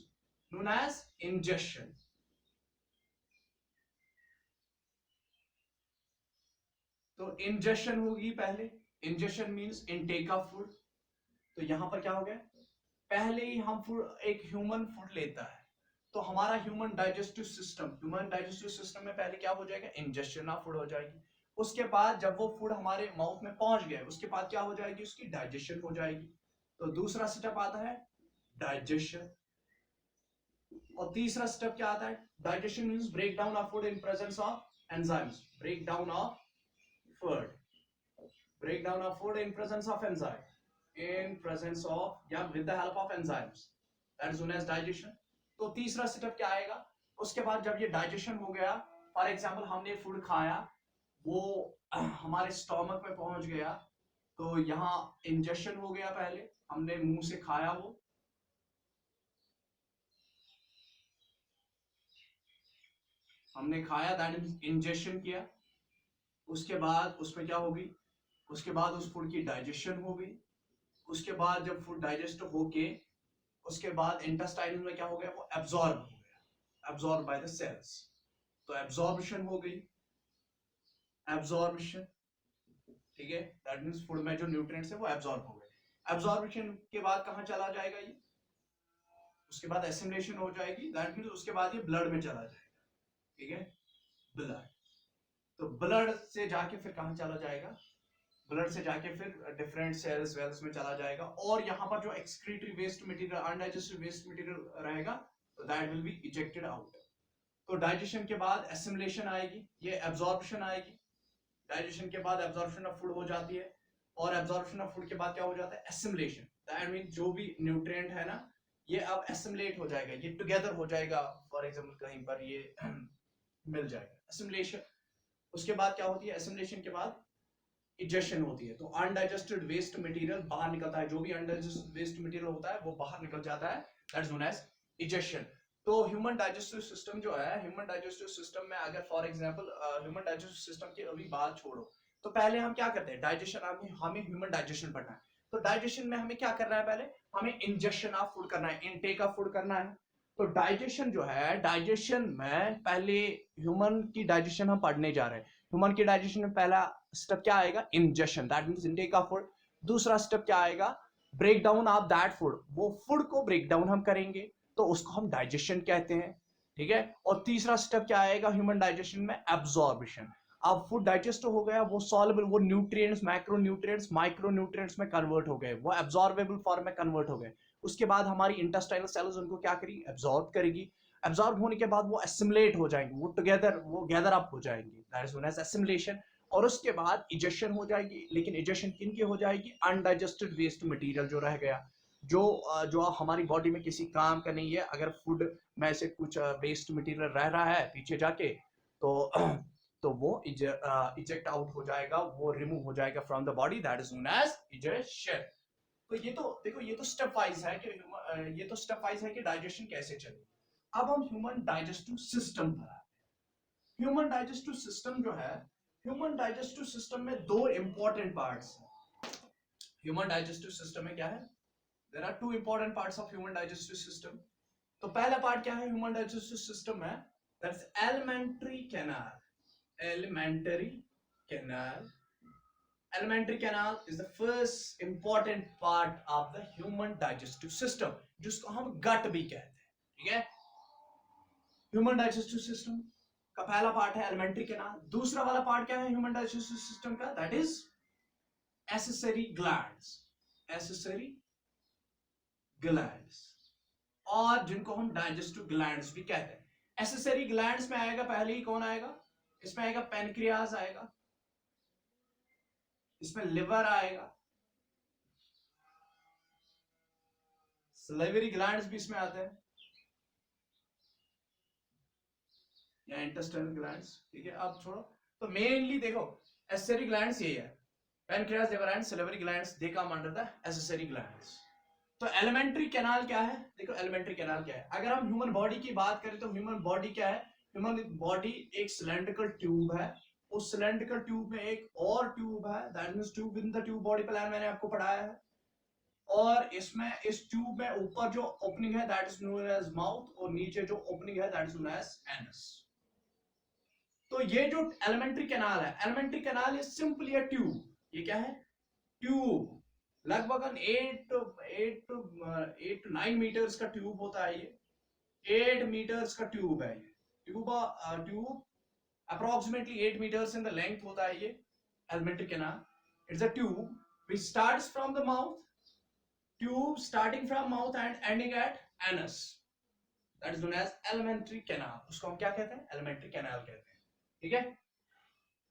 known as injection. तो इंजेक्शन होगी पहले, injection means intake of food. तो यहां पर क्या हो गया, पहले ही हम फूड, एक ह्यूमन फूड लेता है तो हमारा ह्यूमन डाइजेस्टिव सिस्टम में पहले क्या हो जाएगा, इंजेक्शन ऑफ फूड हो जाएगी। उसके बाद जब वो फूड हमारे माउथ में पहुंच गया, उसके बाद क्या हो जाएगी, उसकी डाइजेशन हो जाएगी। तो दूसरा स्टेप आता है डाइजेशन, और तीसरा स्टेप क्या आता है, digestion means break down of food in presence of enzymes, break down of food, breakdown of food in presence of enzyme, in presence of, yeah, with the help of enzymes, that is known as digestion। तो तीसरा step क्या आएगा, उसके बाद जब ये digestion हो गया, फॉर एग्जांपल हमने फूड खाया, वो हमारे स्टोमक में पहुंच गया, तो यहाँ इंजेक्शन हो गया, पहले हमने मुंह से खाया, वो हमने खाया, दैट मींस इंजेक्शन किया। उसके बाद उसमें क्या होगी, उसके बाद उस फूड की डाइजेशन हो गई। उसके बाद जब फूड डाइजेस्ट होके उसके बाद इंटेस्टाइन में क्या हो गया, वो एब्जॉर्ब हो गया, एब्जॉर्ब बाय द सेल्स। तो एब्जॉर्प्शन हो गई, एब्जॉर्प्शन, ठीक है, दैट मींस फूड में जो न्यूट्रिएंट्स है वो एब्जॉर्ब हो गए। एब्जॉर्प्शन के बाद कहां चला जाएगा ये, उसके बाद एसिमिलेशन हो जाएगी, दैट मींस उसके बाद ये ब्लड में चला जाएगा, ठीक है, ब्लड। तो ब्लड से जाके फिर कहां चला जाएगा, ब्लड से जाके फिर डिफरेंट सेल्स वेल्स में चला जाएगा, और यहाँ पर जो excretory waste material, undigested waste material रहेगा, तो that will be ejected out. तो डाइजेशन के बाद एसिमिलेशन आएगी, ये एब्जॉर्प्शन आएगी, डाइजेशन के बाद एब्जॉर्प्शन ऑफ फूड हो जाती है, और एब्जॉर्प्शन ऑफ फूड के बाद क्या हो जाता है, एसिमिलेशन। दैट मींस जो भी न्यूट्रिएंट है ना, ये अब एसिमिलेट हो जाएगा, ये टुगेदर हो जाएगा, फॉर एग्जांपल कहीं पर ये मिल जाएगा, एसिमिलेशन। उसके बाद क्या होती है, एसिमिलेशन के बाद इजेक्शन होती है। तो अनडाइजेस्टेड वेस्ट मटेरियल बाहर निकलता है, जो भी अनडाइजेस्टेड वेस्ट मटेरियल होता है वो बाहर निकल जाता है, that is known as ejection. तो ह्यूमन डाइजेस्टिव सिस्टम जो है, ह्यूमन डाइजेस्टिव सिस्टम में अगर for example human digestive system की अभी बात छोड़ो, तो पहले हम क्या करते हैं, डाइजेशन, हमें ह्यूमन डाइजेशन पढ़ना है। तो डाइजेशन में हमें क्या करना है, पहले हमें इंजेक्शन ऑफ फूड करना है, इनटेक ऑफ फूड करना है। तो डाइजेशन जो है, डाइजेशन में पहले ह्यूमन की डाइजेशन हम पढ़ने जा रहे हैं। ह्यूमन की डाइजेशन में पहला स्टेप क्या आएगा, injection, that means intake of food. दूसरा स्टेप क्या आएगा, break down of that food, वो फूड को ब्रेक डाउन हम करेंगे, तो उसको हम डाइजेशन कहते हैं, ठीक है। और तीसरा स्टेप क्या आएगा ह्यूमन डाइजेशन में, एब्जॉर्प्शन। अब फूड डाइजेस्ट हो गया, वो सॉल्युबल, वो nutrients, macro nutrients micro nutrients में कन्वर्ट हो गए, वो एब्जॉर्बेबल फॉर्म में कन्वर्ट हो गए। उसके बाद हमारी इंटेस्टाइनल सेल्स उनको क्या करेगी, एब्जॉर्ब करेगी। एब्जॉर्ब होने के बाद वो एसिमिलेट हो जाएंगे, वो टुगेदर, वो गैदर अप हो जाएंगे, that is known as assimilation. और उसके बाद इजेक्शन हो जाएगी, लेकिन इजेक्शन किन की हो जाएगी, अनडाइजेस्टेड वेस्ट मटेरियल जो रह गया, जो हमारी बॉडी में किसी काम का नहीं है, अगर फूड में से कुछ वेस्ट मटेरियल रह रहा है पीछे जाके, तो तो वो इजेक्ट आउट हो जाएगा, वो रिमूव हो जाएगा from the body, that is known as ejection. तो ये तो देखो, ये तो स्टेप वाइज है कि ये तो स्टेप वाइज है कि डाइजेशन कैसे चले। अब हम ह्यूमन डाइजेस्टिव सिस्टम पर आते हैं। ह्यूमन डाइजेस्टिव सिस्टम जो है, ह्यूमन डाइजेस्टिव सिस्टम में दो इंपॉर्टेंट पार्ट्स हैं। ह्यूमन डाइजेस्टिव सिस्टम में क्या है, there are two important parts of human digestive system. तो पहला पार्ट क्या है ह्यूमन डाइजेस्टिव सिस्टम में, that's alimentary canal. Alimentary canal, alimentary canal is the first important part of the human digestive system, जिसको हम गट भी कहते हैं, ठीक है। ह्यूमन डाइजेस्टिव सिस्टम का पहला पार्ट है एलिमेंट्री कैनाल। दूसरा वाला पार्ट क्या है ह्यूमन डाइजेस्टिव सिस्टम का, that is accessory glands, accessory glands, और जिनको हम डाइजेस्टिव ग्लैंड्स भी कहते हैं। एसेसरी ग्लैंड्स में आएगा पहले ही कौन आएगा, इसमें आएगा पेनक्रियाज आएगा, इसमें लिवर आएगा, सलिवरी ग्लैंड्स भी इसमें आते हैं, या इंटेस्टाइनल ग्लैंड्स, ठीक है। अब छोड़ो, तो मेनली देखो एसेसरी ग्लैंड्स यही है, pancreas, liver and salivary glands, they come under the accessory glands. तो एलिमेंट्री कैनाल क्या है? देखो एलिमेंट्री कैनाल क्या है, अगर हम ह्यूमन बॉडी की बात करें तो ह्यूमन बॉडी क्या है? ह्यूमन बॉडी एक सिलेंड्रिकल ट्यूब है, उस सिलेंड्रिकल ट्यूब में एक और ट्यूब है, that means tube in the tube body plan मैंने आपको पढ़ाया है, और इसमें इस ट्यूब में ऊपर जो ओपनिंग है that is known as mouth, और नीचे जो ओपनिंग है that is known as anus. तो ये जो एलिमेंट्री कैनाल है, alimentary canal is simply a tube. ये क्या है? ट्यूब। लगभग 8 to 9 मीटर्स का ट्यूब होता है ये, 8 मीटर्स का ट्यूब है ये tube approximately 8 metres in the length होता है ये alimentary canal. It's a tube which starts from the mouth, tube starting from mouth and ending at anus, that is known as elementary canal। उसको हम क्या कहते हैं? elementary canal कहते हैं, ठीक है।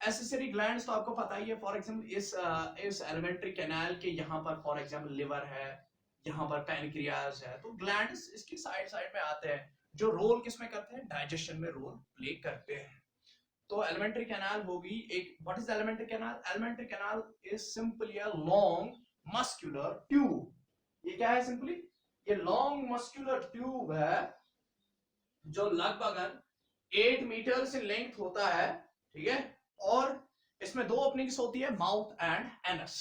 एसेसरी ग्लैंड्स तो आपको पता ही है, फॉर एग्जांपल इस एलिमेंट्री कैनाल के यहाँ पर फॉर एग्जांपल लिवर है, यहाँ पर पैनक्रियाज है, तो ग्लैंड्स इसकी साइड साइड में आते हैं, जो रोल किसमें करते हैं? डाइजेशन में रोल प्ले करते हैं। तो एलिमेंट्री कैनाल होगी एक, what is elementary canal? Alimentary canal is simply a long muscular tube. ये क्या है? सिंपली ये लॉन्ग मस्कुलर ट्यूब है जो लगभग 8 मीटर से लेंथ होता है, ठीक है, और इसमें 2 ओपनिंग्स होती है, माउथ एंड एनस।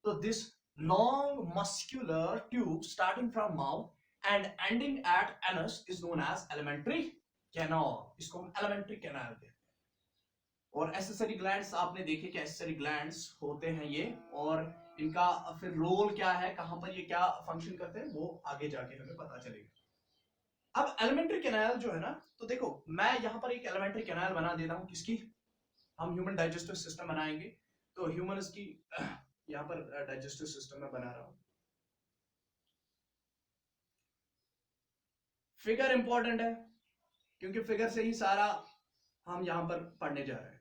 तो this long muscular tube starting from mouth and ending at anus is known as alimentary canal. इसको हम एलिमेंट्री कैनाल कहते हैं। और एसेसरी ग्लैंड्स आपने देखे कि एसेसरी ग्लैंड्स होते हैं ये, और इनका फिर रोल क्या है, कहां पर ये क्या फंक्शन करते हैं, वो आगे जाके हमें पता चलेगा। अब एलिमेंट्री कैनाल जो है ना, तो देखो मैं यहां पर एक एलिमेंट्री कैनाल बना देता हूं, किसकी? हम ह्यूमन डाइजेस्टिव सिस्टम बनाएंगे, तो ह्यूमंस की यहां पर डाइजेस्टिव सिस्टम में बना रहा हूं। फिगर इंपॉर्टेंट है क्योंकि फिगर से ही सारा हम यहां पर पढ़ने जा रहे हैं।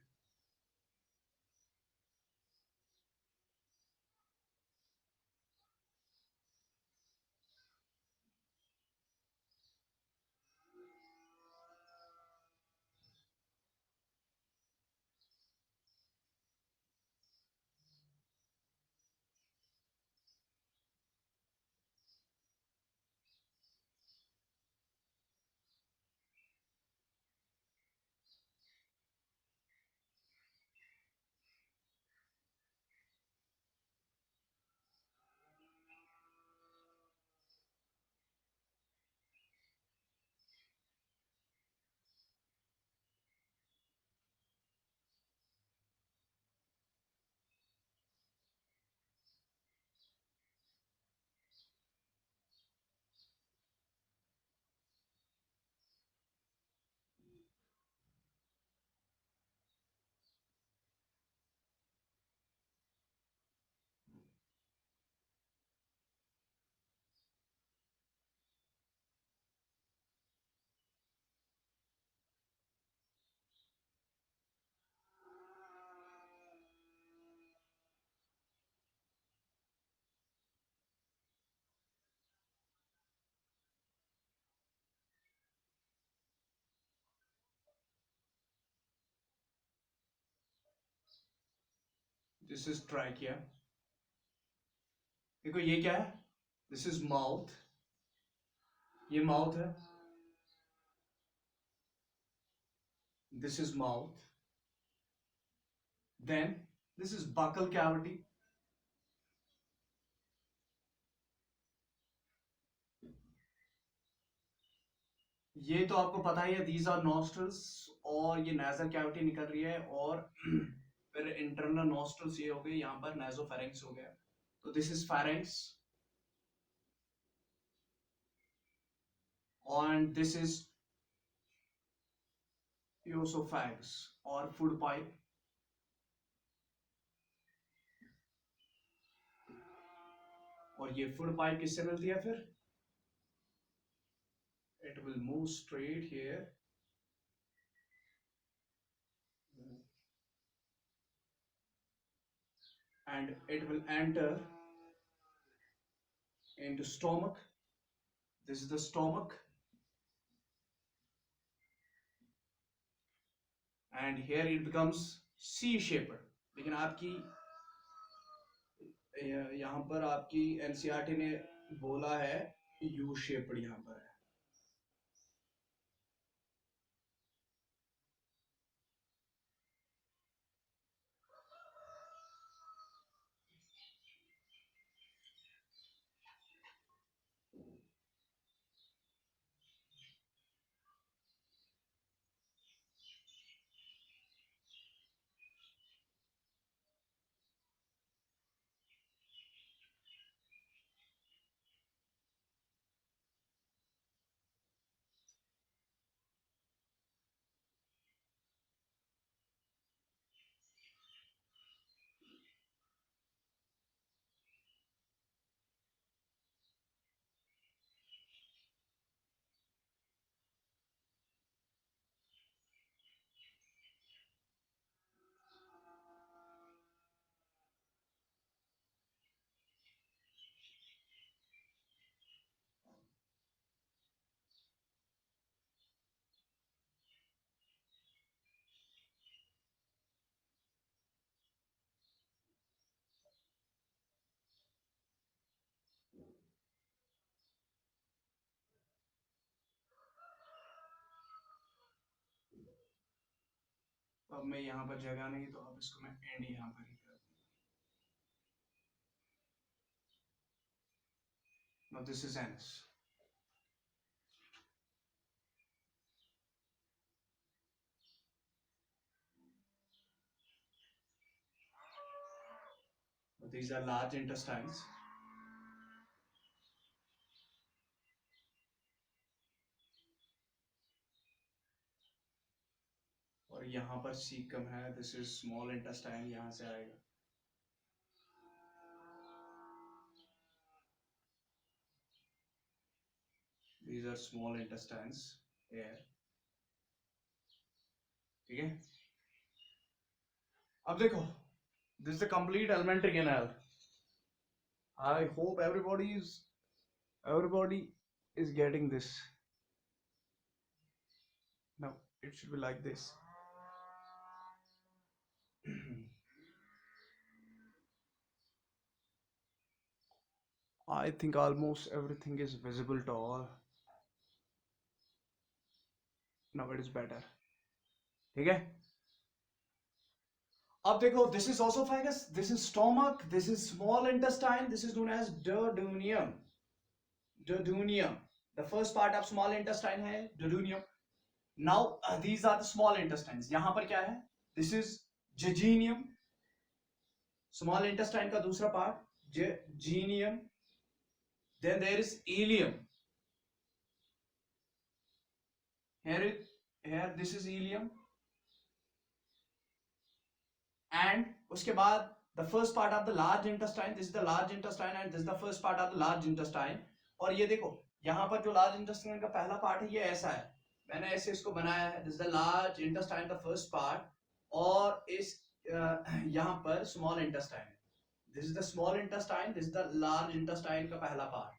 This is trachea. देखो ये क्या है? दिस इज माउथ, ये माउथ है, this is mouth, then this is buccal cavity, ये तो आपको पता ही है, दीज आर नॉस्ट्रल्स, और ये नेजल कैविटी निकल रही है, और फिर इंटरनल नॉस्ट्रल्स ये हो गए, यहाँ पर नेजोफेरिंक्स हो गया, तो this is pharynx, and this is esophagus और फूड पाइप। और ये फूड पाइप किससे मिलती है? फिर it will move straight here and it will enter into stomach. This is the stomach, and here it becomes C-shaped। लेकिन आपकी यहाँ पर आपकी एनसीईआरटी ने बोला है यू शेप्ड यहाँ पर है। अब मैं यहाँ पर जगह नहीं, तो अब इसको मैं एंड यहाँ पर ही कर दूंगा। Now this is NS. These are large intestines. और यहाँ पर सीकम है, दिस इज स्मॉल इंटेस्टाइन, यहाँ से आएगा। These are small intestines here. ठीक है, अब देखो, this is the complete alimentary canal. I hope everybody is getting this. Now it should be like this. I think almost everything is visible to all. Now it is better. ठीक है, अब देखो, this is esophagus, this is stomach, this is small intestine, this is known as duodenum. Duodenum, the first part of small intestine है duodenum. Now these are the small intestines. यहाँ पर क्या है? This is jejunum, small intestine का दूसरा part, jejunum. Then there is ileum. Here this is ileum. And उसके बाद the first part of the large intestine, this is the large intestine and this is the first part of the large intestine. और ये देखो, यहाँ पर जो large intestine का पहला part है ये ऐसा है, मैंने ऐसे इसको बनाया है, this is the large intestine the first part, और इस यहाँ पर small intestine, this is the small intestine, this is the large intestine का पहला part.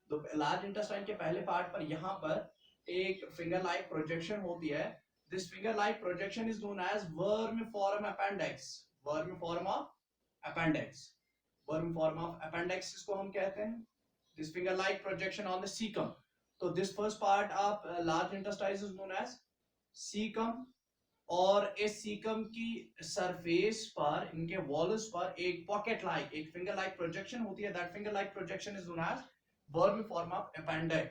तो large intestine के पहले part पर यहाँ पर एक finger like projection होती है. This finger-like projection is known as vermiform appendix. Vermiform of appendix. Vermiform of appendix इसको हम कहते हैं. This finger-like projection on the cecum. So this first part of large intestine is known as cecum. और इस cecum की surface पर, इनके walls पर एक pocket-like, एक finger-like projection होती है. That finger-like projection is known as vermiform of appendix.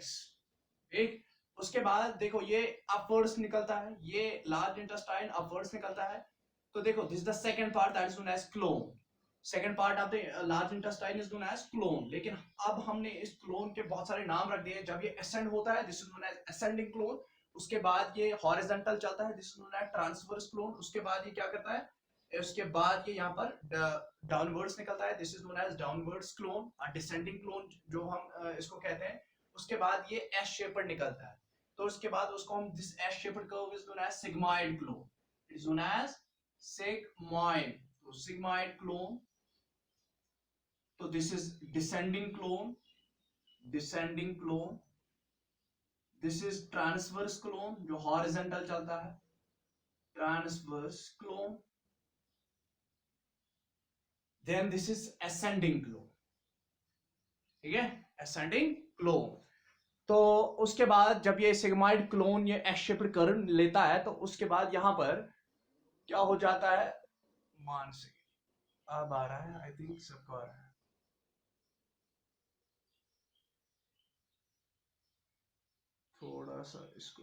एक उसके बाद देखो ये अपवर्ड्स निकलता है, ये लार्ज इंटेस्टाइन अपवर्ड्स निकलता है. तो देखो, this is the second part that is known as colon. Second part of the large intestine is known as colon. लेकिन अब हमने इस क्लोन के बहुत सारे नाम रख दिए. जब ये असेंड होता है, this is known as ascending colon. उसके बाद ये हॉरिजॉन्टल चलता है, this is known as transverse colon. उसके बाद ये क्या करता है, उसके बाद ये यहाँ पर डाउनवर्ड्स निकलता है, this is known as downwards colon. Descending colon जो हम इसको कहते हैं. उसके बाद ये एस शेपर्ड निकलता है, तो उसके बाद उसको हम, this S shaped curve is known as sigmoid colon. It is known as sigmoid. तो सिग्मॉइड क्लोन. तो this is descending colon, descending colon. This is transverse colon जो हॉरिजॉन्टल चलता है, transverse colon. Then this is ascending colon. ठीक है, ascending colon. तो उसके बाद जब ये सिग्माइड क्लोन ये एस शेप्ड कर्व लेता है तो उसके बाद यहां पर क्या हो जाता है, मान से अब आ रहा है, आई थिंक सबको आ रहा है। थोड़ा सा इसको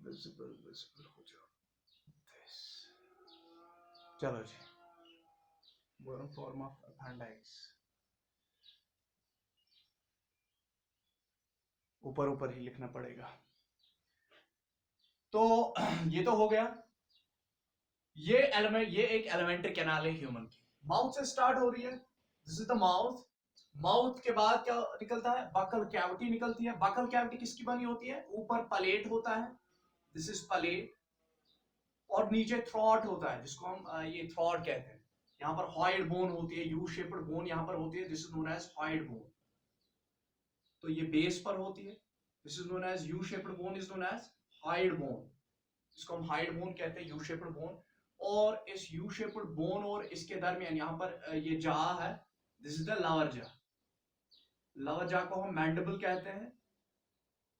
विजिबल विजिबल हो जाओ। चलो जी, फॉर्म ऑफ अपेंडिक्स ऊपर ऊपर ही लिखना पड़ेगा। तो ये तो हो गया, ये एलिमेंट, ये एक एलिमेंट्री कैनाल है ह्यूमन की, माउथ से स्टार्ट हो रही है, this is the mouth. Mouth के बाद क्या निकलता है, बकल कैविटी निकलती है। बकल कैविटी किसकी बनी होती है, ऊपर पलेट होता है, दिस इज पलेट, और नीचे थ्रॉट होता है जिसको हम ये थ्रॉट कहते हैं। यहाँ पर हॉइड बोन होती है, यू शेप्ड बोन यहाँ पर होती है, this is known as hyoid bone. तो ये बेस पर होती है, this is known as U shaped bone, is known as hyoid bone, इसको हम हाइड बोन कहते हैं, यू शेप्ड बोन। और इस यू शेप्ड बोन और इसके दरमियान यहाँ पर ये जा है, this is the lower jaw. Lower jaw को हम मैंडिबल कहते हैं,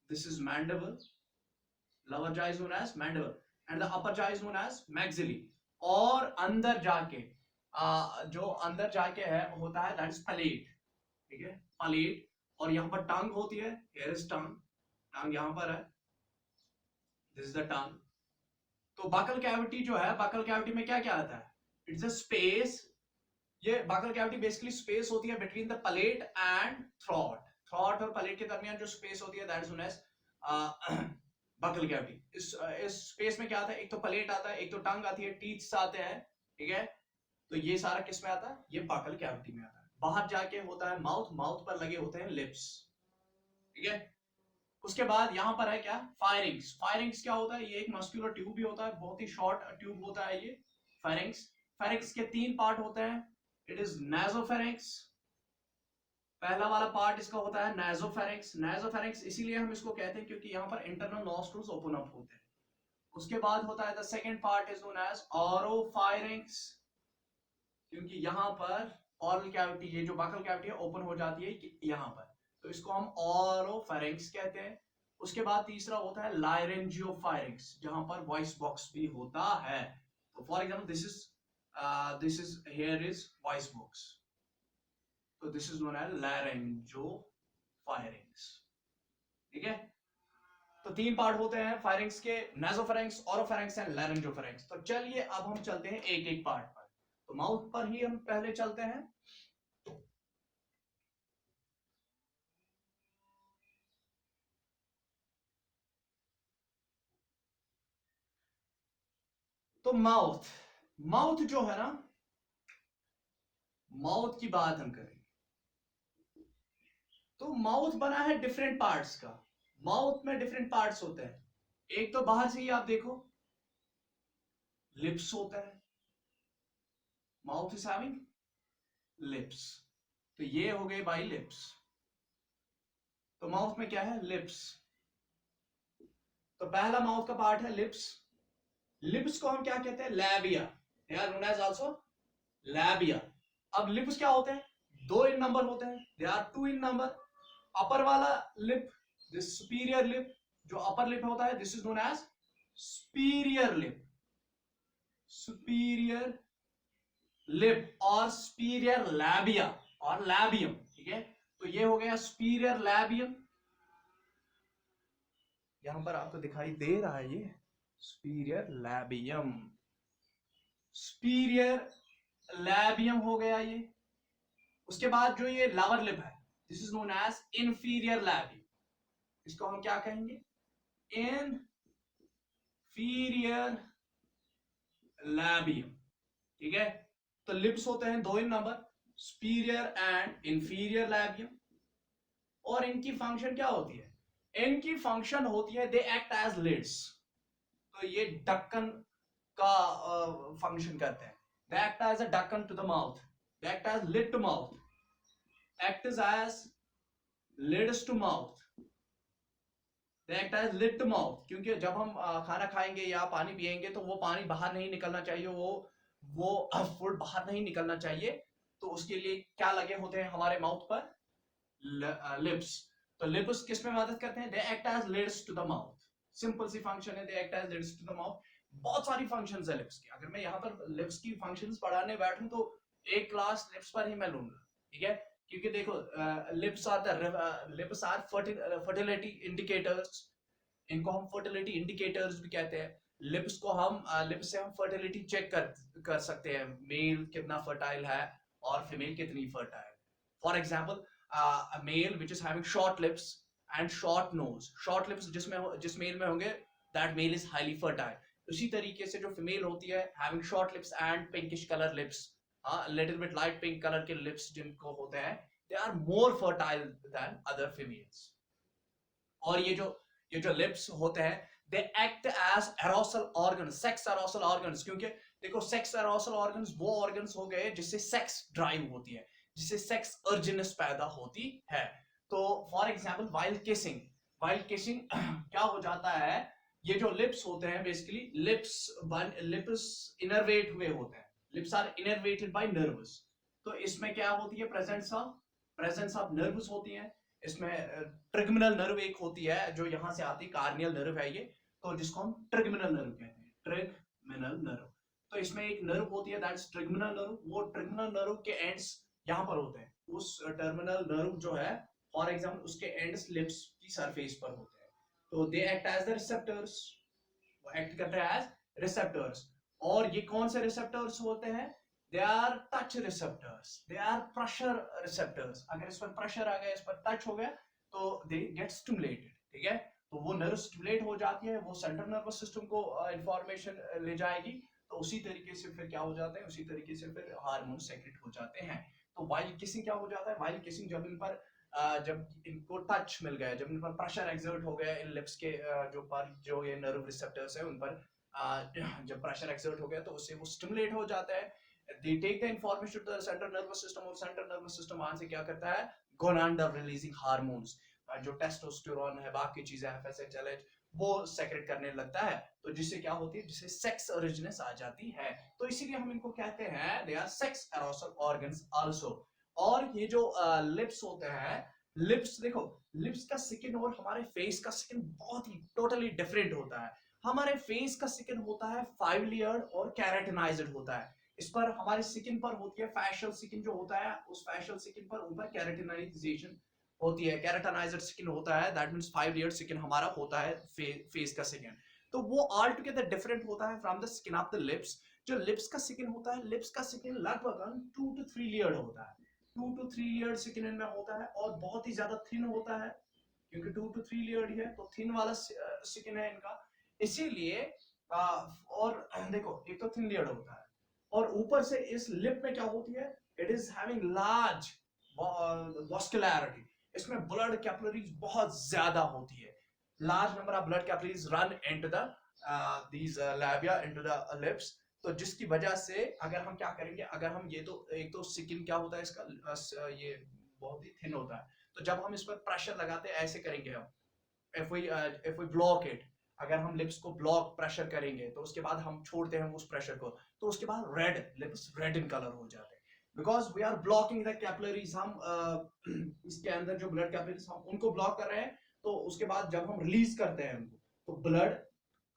this is mandible, lower jaw is known as mandible, and the upper jaw is known as maxillary. और अंदर जाके जो अंदर जाके है होता है दैट इज पलेट, ठीक है, पलेट। और यहाँ पर टंग होती है, हियर इज टंग, टंग यहाँ पर है, दिस इज द टंग। तो बकल कैविटी जो है, बकल कैविटी में क्या क्या आता है, इट्स अ स्पेस, ये बकल कैविटी बेसिकली स्पेस होती है between the palate and throat. Throat और पलेट के दरमियान जो स्पेस होती है that is known as buccal cavity. इस स्पेस में क्या आता है, एक तो पलेट आता है, एक तो टंग आती है, टीथ्स आते हैं, ठीक है। तो ये सारा किस में आता है, ये बकल कैविटी में आता है। बाहर जाके होता है माउथ, माउथ पर लगे होते हैं लिप्स, ठीक है। उसके बाद यहां पर है क्या, फायरिंग्स। फायरिंग्स क्या होता है, ये एक मस्कुलर ट्यूब भी होता है, बहुत ही शॉर्ट ट्यूब होता है ये फायरिंग्स। फायरिंग्स के 3 पार्ट होते हैं, इट इज नासोफेरिंक्स, पहला वाला पार्ट इसका होता है नासोफेरिंक्स। नासोफेरिंक्स इसीलिए हम इसको कहते हैं क्योंकि यहाँ पर इंटरनल नॉस्ट्रल्स ओपन अप होते हैं। उसके बाद होता है the second part is known as oropharynx, क्योंकि यहाँ पर ऑरल कैविटी, ये जो बकल कैविटी है ओपन हो जाती है यहाँ पर, तो इसको हम ऑरोफेरिंक्स कहते हैं। उसके बाद तीसरा होता है लायरेंजियोफायरिंक्स, जहां पर वॉइस बॉक्स भी होता है। तो for example this is here is voice box, तो दिस इज नोन एज लायरेंजियोफायरिंक्स, ठीक है। तो 3 पार्ट होते हैं फायरिंग्स के, नासोफेरिंक्स, ऑरोफेरिंक्स एंड लायरेंजियोफेरिंक्स। तो चलिए अब हम चलते हैं एक एक पार्ट पर। तो माउथ पर ही हम पहले चलते हैं। तो माउथ, माउथ जो है ना, माउथ की बात हम करें तो माउथ बना है डिफरेंट पार्ट्स का। माउथ में डिफरेंट पार्ट्स होते हैं, एक तो बाहर से ही आप देखो लिप्स होता है, माउथ इज हैविंग लिप्स, तो ये हो गए बाई लिप्स। तो माउथ में क्या है, लिप्स। तो पहला माउथ का पार्ट है लिप्स। लिप्स को हम क्या कहते हैं, labia, they are known as also labia. अब लिप्स क्या होते हैं, 2 इन नंबर होते हैं, दे आर 2 इन नंबर। अपर वाला लिप, दिस सुपीरियर लिप, जो अपर लिप होता है this is known as superior lip, superior lip और सुपीरियर लैबिया और लैबियम, ठीक है। तो ये हो गया सुपीरियर लैबियम, यहां पर आपको दिखाई दे रहा है ये सुपीरियर लैबियम, सुपीरियर लैबियम हो गया ये। उसके बाद जो ये लोअर लिप है this is known as inferior labium, इसको हम क्या कहेंगे, इंफीरियर लैबियम, ठीक है। तो लिप्स होते हैं 2 in number, superior and inferior labium. और इनकी फंक्शन क्या होती है, इनकी फंक्शन होती है दे एक्ट एज लिड्स। तो ये ढक्कन का फंक्शन करते हैं, दे एक्ट एज अ ढक्कन to the mouth, they act as lid to mouth, act as lids to mouth, they act as lid to mouth. क्योंकि जब हम खाना खाएंगे या पानी पिएंगे तो वो पानी बाहर नहीं निकलना चाहिए, वो वो फूड बाहर नहीं निकलना चाहिए, तो उसके लिए क्या लगे होते हैं हमारे माउथ पर? लिप्स। तो लिप्स किस में मदद करते हैं? They act as lids to the mouth. Simple सी फंक्शन है, they act as lids to the mouth. बहुत सारी फंक्शंस है लिप्स की। अगर मैं यहाँ पर लिप्स की फंक्शंस पढ़ाने बैठूं तो एक क्लास लिप्स पर ही मैं लूंगा, ठीक है? क्योंकि देखो, लिप्स आर फर्टिलिटी इंडिकेटर्स। इनको हम फर्टिलिटी इंडिकेटर्स भी कहते हैं। लिप्स को हम लिप्स से हम फर्टिलिटी चेक कर सकते हैं, मेल कितना फर्टाइल है और फीमेल कितनी fertile. For example, a male which is having short lips and short nose, short lips जिस मेल में होंगे, that male is highly fertile। उसी तरीके से जो फीमेल होती है having short lips and pinkish color lips, little bit light pink color के lips जिनको होते हैं, they are more fertile than other females। और ये जो लिप्स होते हैं, they act as arousal organ, sex arousal organs. क्योंकि देखो, सेक्स एरोसल ऑर्गन्स वो ऑर्गन्स हो गए जिससे सेक्स ड्राइव होती है, जिससे सेक्स अर्जिनेस पैदा होती है। तो फॉर एग्जांपल वाइल किसिंग क्या हो जाता है, ये जो लिप्स होते हैं बेसिकली लिप्स इनर्वेट हुए होते हैं, lips are innervated by nerves. तो इसमें क्या होती है? प्रेजेंस ऑफ नर्व्स होती है। इसमें ट्रिगमिनल नर्व एक होती है जो यहां से आती है, कार्नियल नर्व है ये, तो जिसको हम ट्रिगमिनल नर्व कहते हैं, ट्रिगमिनल नर्व। तो इसमें एक नर्व होती है, दैट्स ट्रिगमिनल नर्व। वो ट्रिगमिनल नर्व के एंड्स यहां पर होते हैं। उस टर्मिनल नर्व जो है, फॉर एग्जांपल, उसके एंड्स लिप्स की सरफेस पर होते हैं। तो they act as the receptors, वो एक्ट करते हैं एज रिसेप्टर्स। और ये कौन से रिसेप्टर्स होते हैं? They are touch receptors, they are pressure receptors. अगर इस पर प्रेशर आ गया, इस पर टच हो गया, तो दे गेट स्टिमुलेटेड, ठीक है? तो वो नर्व स्टिमुलेट हो जाती है, वो सेंट्रल नर्वस सिस्टम को इंफॉर्मेशन ले जाएगी। तो उसी तरीके से फिर क्या हो जाता है? उसी तरीके से फिर हार्मोन सेक्रेट हो जाते हैं। तो वाइल किसिंग क्या हो जाता है? वाइल किसिंग जब इन पर जब इनको टच मिल गया, जब इन पर प्रेशर एक्सर्ट हो गया, इन लिप्स के जो ये नर्व रिसेप्टर्स है उन पर जब प्रेशर एक्सर्ट हो गया, तो उससे वो स्टिमुलेट हो जाता है। They take the information to the central nervous system, और central nervous system वहां से क्या करता है? gonadotropin releasing hormones, जो टेस्टोस्टेरोन है, बाकी चीजें FSH, वो सेक्रेट करने लगता है। तो जिससे क्या होती है? जिससे सेक्स ओरिजिनस आ जाती है। तो इसीलिए हम इनको कहते हैं they are sex arousal organs also. और ये जो लिप्स होते हैं, लिप्स देखो, लिप्स का स्किन और हमारे फेस का स्किन बहुत ही टोटली डिफरेंट होता है। हमारे फेस का स्किन होता है 5 लेयर्ड और कैरेटिनाइज्ड होता है। इस पर हमारे स्किन पर होती है फैशियल स्किन जो होता है, उस फैशियल स्किन पर ऊपर कैरेटिनाइजेशन होती है, कैरेटिनाइज्ड स्किन होता है। दैट मींस 5 लेयर्ड स्किन हमारा होता है फेस का स्किन। तो वो ऑल टुगेदर डिफरेंट होता है from the skin of the lips. जो लिप्स का स्किन होता है, लिप्स का स्किन लगभग 2 to 3 लेयर्ड होता है। 2 to 3 लेयर्ड स्किन इनमें होता है, और बहुत ही ज्यादा थिन होता है, क्योंकि 2 to 3 लेयर्ड है, तो थिन वाला स्किन है इनका। इसीलिए और देखो, एक तो थिन लेयर्ड होता है, और ऊपर से इस लिप में क्या होती है? It is having large vascularity. इसमें ब्लड कैपिलरीज बहुत ज्यादा होती है। Large number of blood capillaries run into the these labia, into the lips. तो जिसकी वजह से अगर हम क्या करेंगे, अगर हम ये तो एक तो स्किन क्या होता है इसका, ये बहुत ही थिन होता है। तो जब हम इस पर प्रेशर लगाते हैं, ऐसे करेंगे हम, if we block it, अगर हम लिप्स को ब्लॉक प्रेशर करेंगे, तो उसके बाद हम छोड़ते हैं उस प्रेशर को, तो उसके बाद लिप्स रेड इन कलर हो जाते हैं, because we are blocking the capillaries. हम इसके अंदर जो ब्लड कैपिलरीज हम उनको ब्लॉक कर रहे हैं। तो उसके बाद जब हम रिलीज करते हैं उनको, तो ब्लड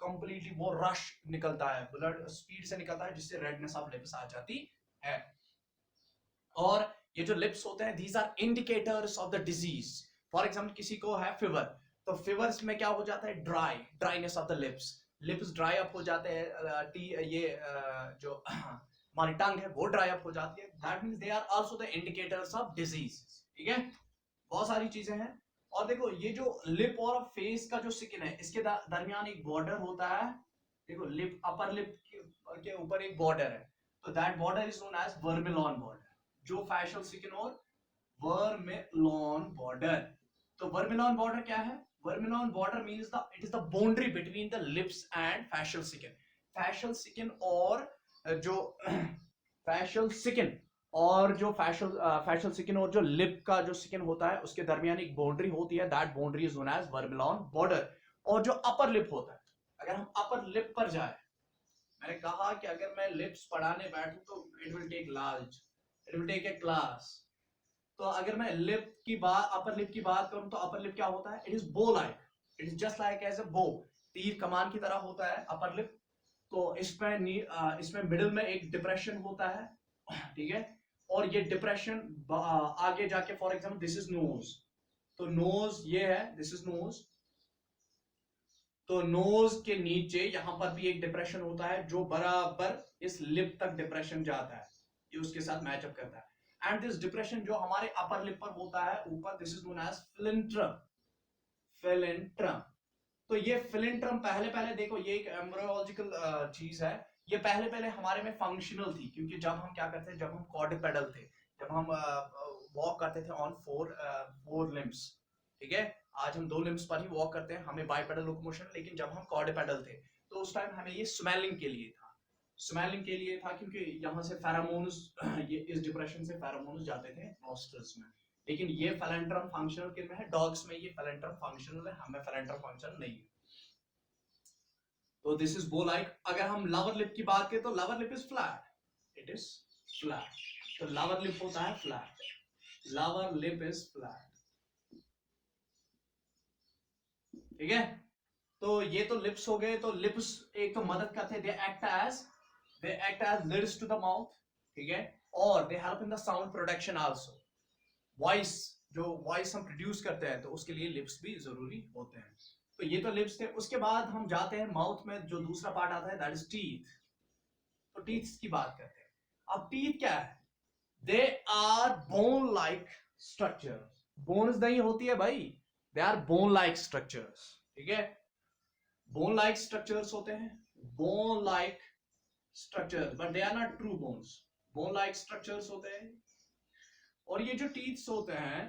कंप्लीटली वो रश निकलता है, ब्लड स्पीड से निकलता है, जिससे रेडनेस ऑफ लिप्स आ जाती है। और ये जो लिप्स होते हैं, these are indicators of the disease। For example, किसी को है फीवर, तो फीवर्स में क्या हो जाता है? Dryness of the lips dry up हो जाते हैं। ये जो हमारी टंग है वो ड्राई अप हो जाती है। That means they are also the indicators of disease, ठीक है? बहुत सारी चीजें हैं। और देखो, ये जो लिप और फेस का जो स्किन है, इसके दरमियान एक बॉर्डर होता है। देखो, लिप, अपर लिप के ऊपर एक बॉर्डर है, तो that border is known as vermilion border. जो फैशियल स्किन और वर्मिलॉन बॉर्डर। तो वर्मिलॉन बॉर्डर क्या है? Vermilion border means it is the boundary between the lips and facial skin. Facial skin और जो फैशियल स्किन और जो लिप का जो स्किन होता है, उसके दरमियान एक बाउंड्री होती है। That boundary is known as vermilion border. और जो अपर लिप होता है, अगर हम अपर लिप पर जाए, मैंने कहा कि अगर मैं लिप्स पढ़ाने बैठूं तो it will take a class. तो अगर मैं लिप की बात, अपर लिप की बात करूं तो अपर लिप क्या होता है? It is bow like, it is just like as a bow, तीर कमान की तरह होता है अपर लिप। तो इसमें मिडिल में एक डिप्रेशन होता है, ठीक है। और ये डिप्रेशन आगे जाके, for example this is nose, तो नोज ये है, दिस इज नोज। तो नोज के नीचे यहां पर भी एक डिप्रेशन होता है जो बराबर इस लिप तक डिप्रेशन जाता है, ये उसके साथ मैचअप करता है। एंड दिस डिप्रेशन जो हमारे अपर लिप पर होता है ऊपर, दिस इज नोन एज फिलेंट्रम। फिलेंट्रम, तो ये फिलेंट्रम पहले पहले देखो, ये एक एम्ब्रियोलॉजिकल चीज है। ये पहले पहले हमारे में फंक्शनल थी, क्योंकि जब हम क्या करते थे, जब हम क्वाड्रुपेडल थे, जब हम वॉक करते थे ऑन फोर लिम्स, ठीक है। आज हम 2 लिम्स पर ही वॉक करते हैं, हमें बाइपेडल लोकोमोशन। लेकिन जब हम क्वाड्रुपेडल थे तो उस टाइम हमें ये स्मेलिंग के लिए था, स्मेलिंग के लिए था, क्योंकि यहाँ से फेरोमोन्स, ये इस डिप्रेशन से फेरोमोन्स जाते थे नॉस्ट्रल्स में। लेकिन ये फेलेंट्रम फंक्शनल किन में है? डॉग्स में ये फेलेंट्रम फंक्शनल है, हमें फेलेंट्रम फंक्शनल नहीं है। तो दिस इज बो लाइक। अगर हम लोअर लिप की बात करें तो lower lip is flat, it is flat. तो लोअर लिप होता है flat, lower lip is flat, ठीक है। तो ये तो लिप्स हो गए। तो लिप्स एक तो मदद करते हैं, they act as lids to the mouth, ठीक है। और they help in the sound production also. Voice, जो वॉइस हम प्रोड्यूस करते हैं तो उसके लिए लिप्स भी जरूरी होते हैं। तो ये तो लिप्स थे। उसके बाद हम जाते हैं माउथ में, जो दूसरा पार्ट आता है दैट इज टीथ। तो टीथ की बात करते हैं। अब टीथ क्या है? They are bone like structure. Bones नहीं होती है भाई, they are bone like structures, ठीक है। बोन लाइक स्ट्रक्चर्स होते हैं, bone like structures, but they are not true bones. Bone like structures होते हैं। और ये जो टीथ्स होते हैं,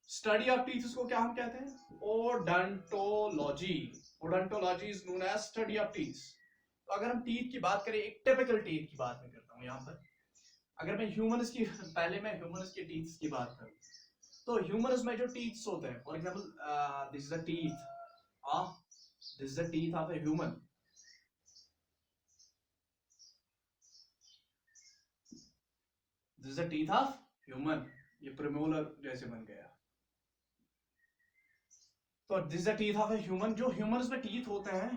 स्टडी ऑफ टीथ्स को क्या हम कहते हैं? Odontology. Odontology is known as study of teeths. तो अगर हम टीथ की बात करें, एक टिपिकल टीथ की बात मैं करता हूं यहां पर। अगर मैं ह्यूमन्स की पहले मैं ह्यूमन्स के टीथ्स की बात करूं, तो ह्यूमन्स में जो टीथ्स होते हैं, for example this is a teeth, this is a teeth of a human. This is a teeth of human. ये प्रीमोलर जैसे बन गया। तो this is a teeth of a human. जो ह्यूमन्स में टीथ होते हैं,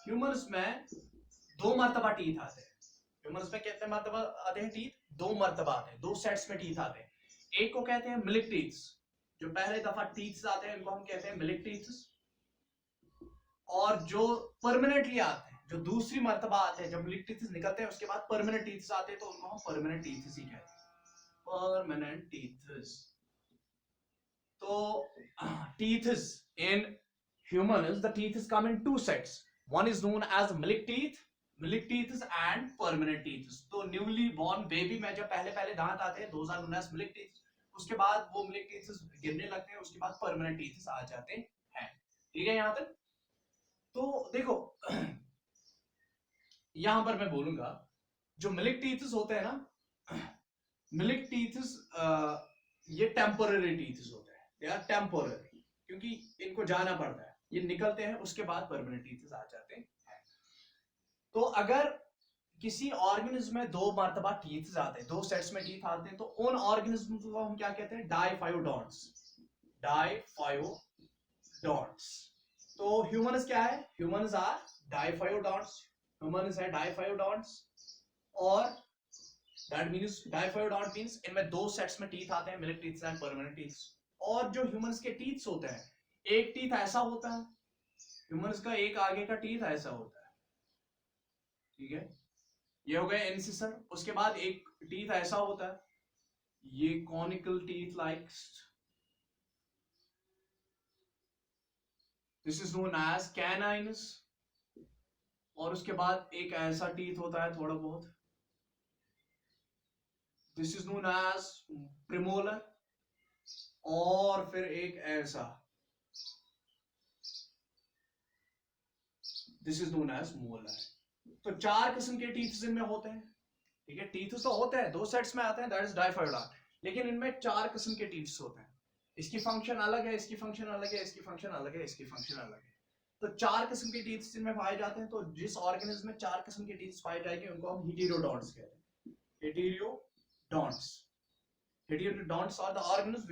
ह्यूमन्स में 2 मर्तबा टीथ आते हैं। ह्यूमन्स में कितने मर्तबा आते हैं टीथ? 2 मर्तबा आते हैं, 2 सेट्स में टीथ आते हैं। एक को कहते हैं मिल्क टीथ्स, जो पहले दफा टीथ्स आते हैं इनको हम कहते हैं मिल्क टीथ्स। और जो परमानेंटली आते हैं, जो दूसरी मर्तबा आते हैं, जब मिल्क टीथ्स निकलते हैं उसके बाद परमानेंट टीथ्स आते हैं, तो उनको हम परमानेंट टीथ्स ही कहते हैं, परमानेंट टीथ्स। तो teeths in humans, the teeth come in 2 sets. One is known as milk teeth and permanent teeth. तो न्यूली बॉर्न बेबी में जब पहले पहले दांत आते हैं, those are known as milk teeth. उसके बाद वो मिल्क टीथ गिरने लगते हैं, उसके बाद परमानेंट टीथ आ जाते हैं, ठीक है। यहां तक तो देखो, यहां पर मैं बोलूंगा जो मिल्क टीथ होते हैं ना, मिल्क टीथ ये टेम्पररी टीथ होते हैं, दे आर टेम्पररी, क्योंकि इनको जाना पड़ता है, ये निकलते हैं उसके बाद परमानेंट टीथ आ जाते हैं। तो अगर किसी ऑर्गेनिज्म में 2 मर्तबा टीथ आते हैं, 2 सेट्स में टीथ आते हैं, तो उन ऑर्गेनिज्म को हम क्या कहते हैं? डाइफायोडोंट्स। डाइफायोडोंट्स। तो ह्यूमन्स क्या है? Humans are डाइफायोडोंट्स। ह्यूमन्स है डाइफायोडोंट्स। और दैट मींस डाइफायोडोंट मींस इनमें 2 सेट्स में टीथ आते हैं, milk teeth and permanent teeth. और जो ह्यूमन्स के टीथ होते हैं, एक टीथ ऐसा होता है, ह्यूमन्स का एक आगे का टीथ ऐसा होता है, ठीक है। ये हो गया इंसिसर। उसके बाद एक टीथ ऐसा होता है, ये conical teeth like, this is known as canines. और उसके बाद एक ऐसा टीथ होता है थोड़ा बहुत, this is known as premolar. और फिर एक ऐसा, this is known as molar. तो 4 किस्म के टीथ इनमें होते हैं, ठीक है। टीथ तो होते हैं, 2 सेट्स में आते हैं, दैट इज डाइफायोडोंट। लेकिन इनमें 4 किस्म के टीथ होते हैं। इसकी फंक्शन अलग है, इसकी फंक्शन अलग है, इसकी फंक्शन अलग है, इसकी फंक्शन अलग है। तो 4 किस्म के टीथ इनमें पाए जाते हैं। तो जिस ऑर्गेनिज्म में 4 किस्म के टीथ पाए जाएंगे उनको हम हेटेरोडोंट्स कहते हैं। Heterodonts, heterodonts are the organism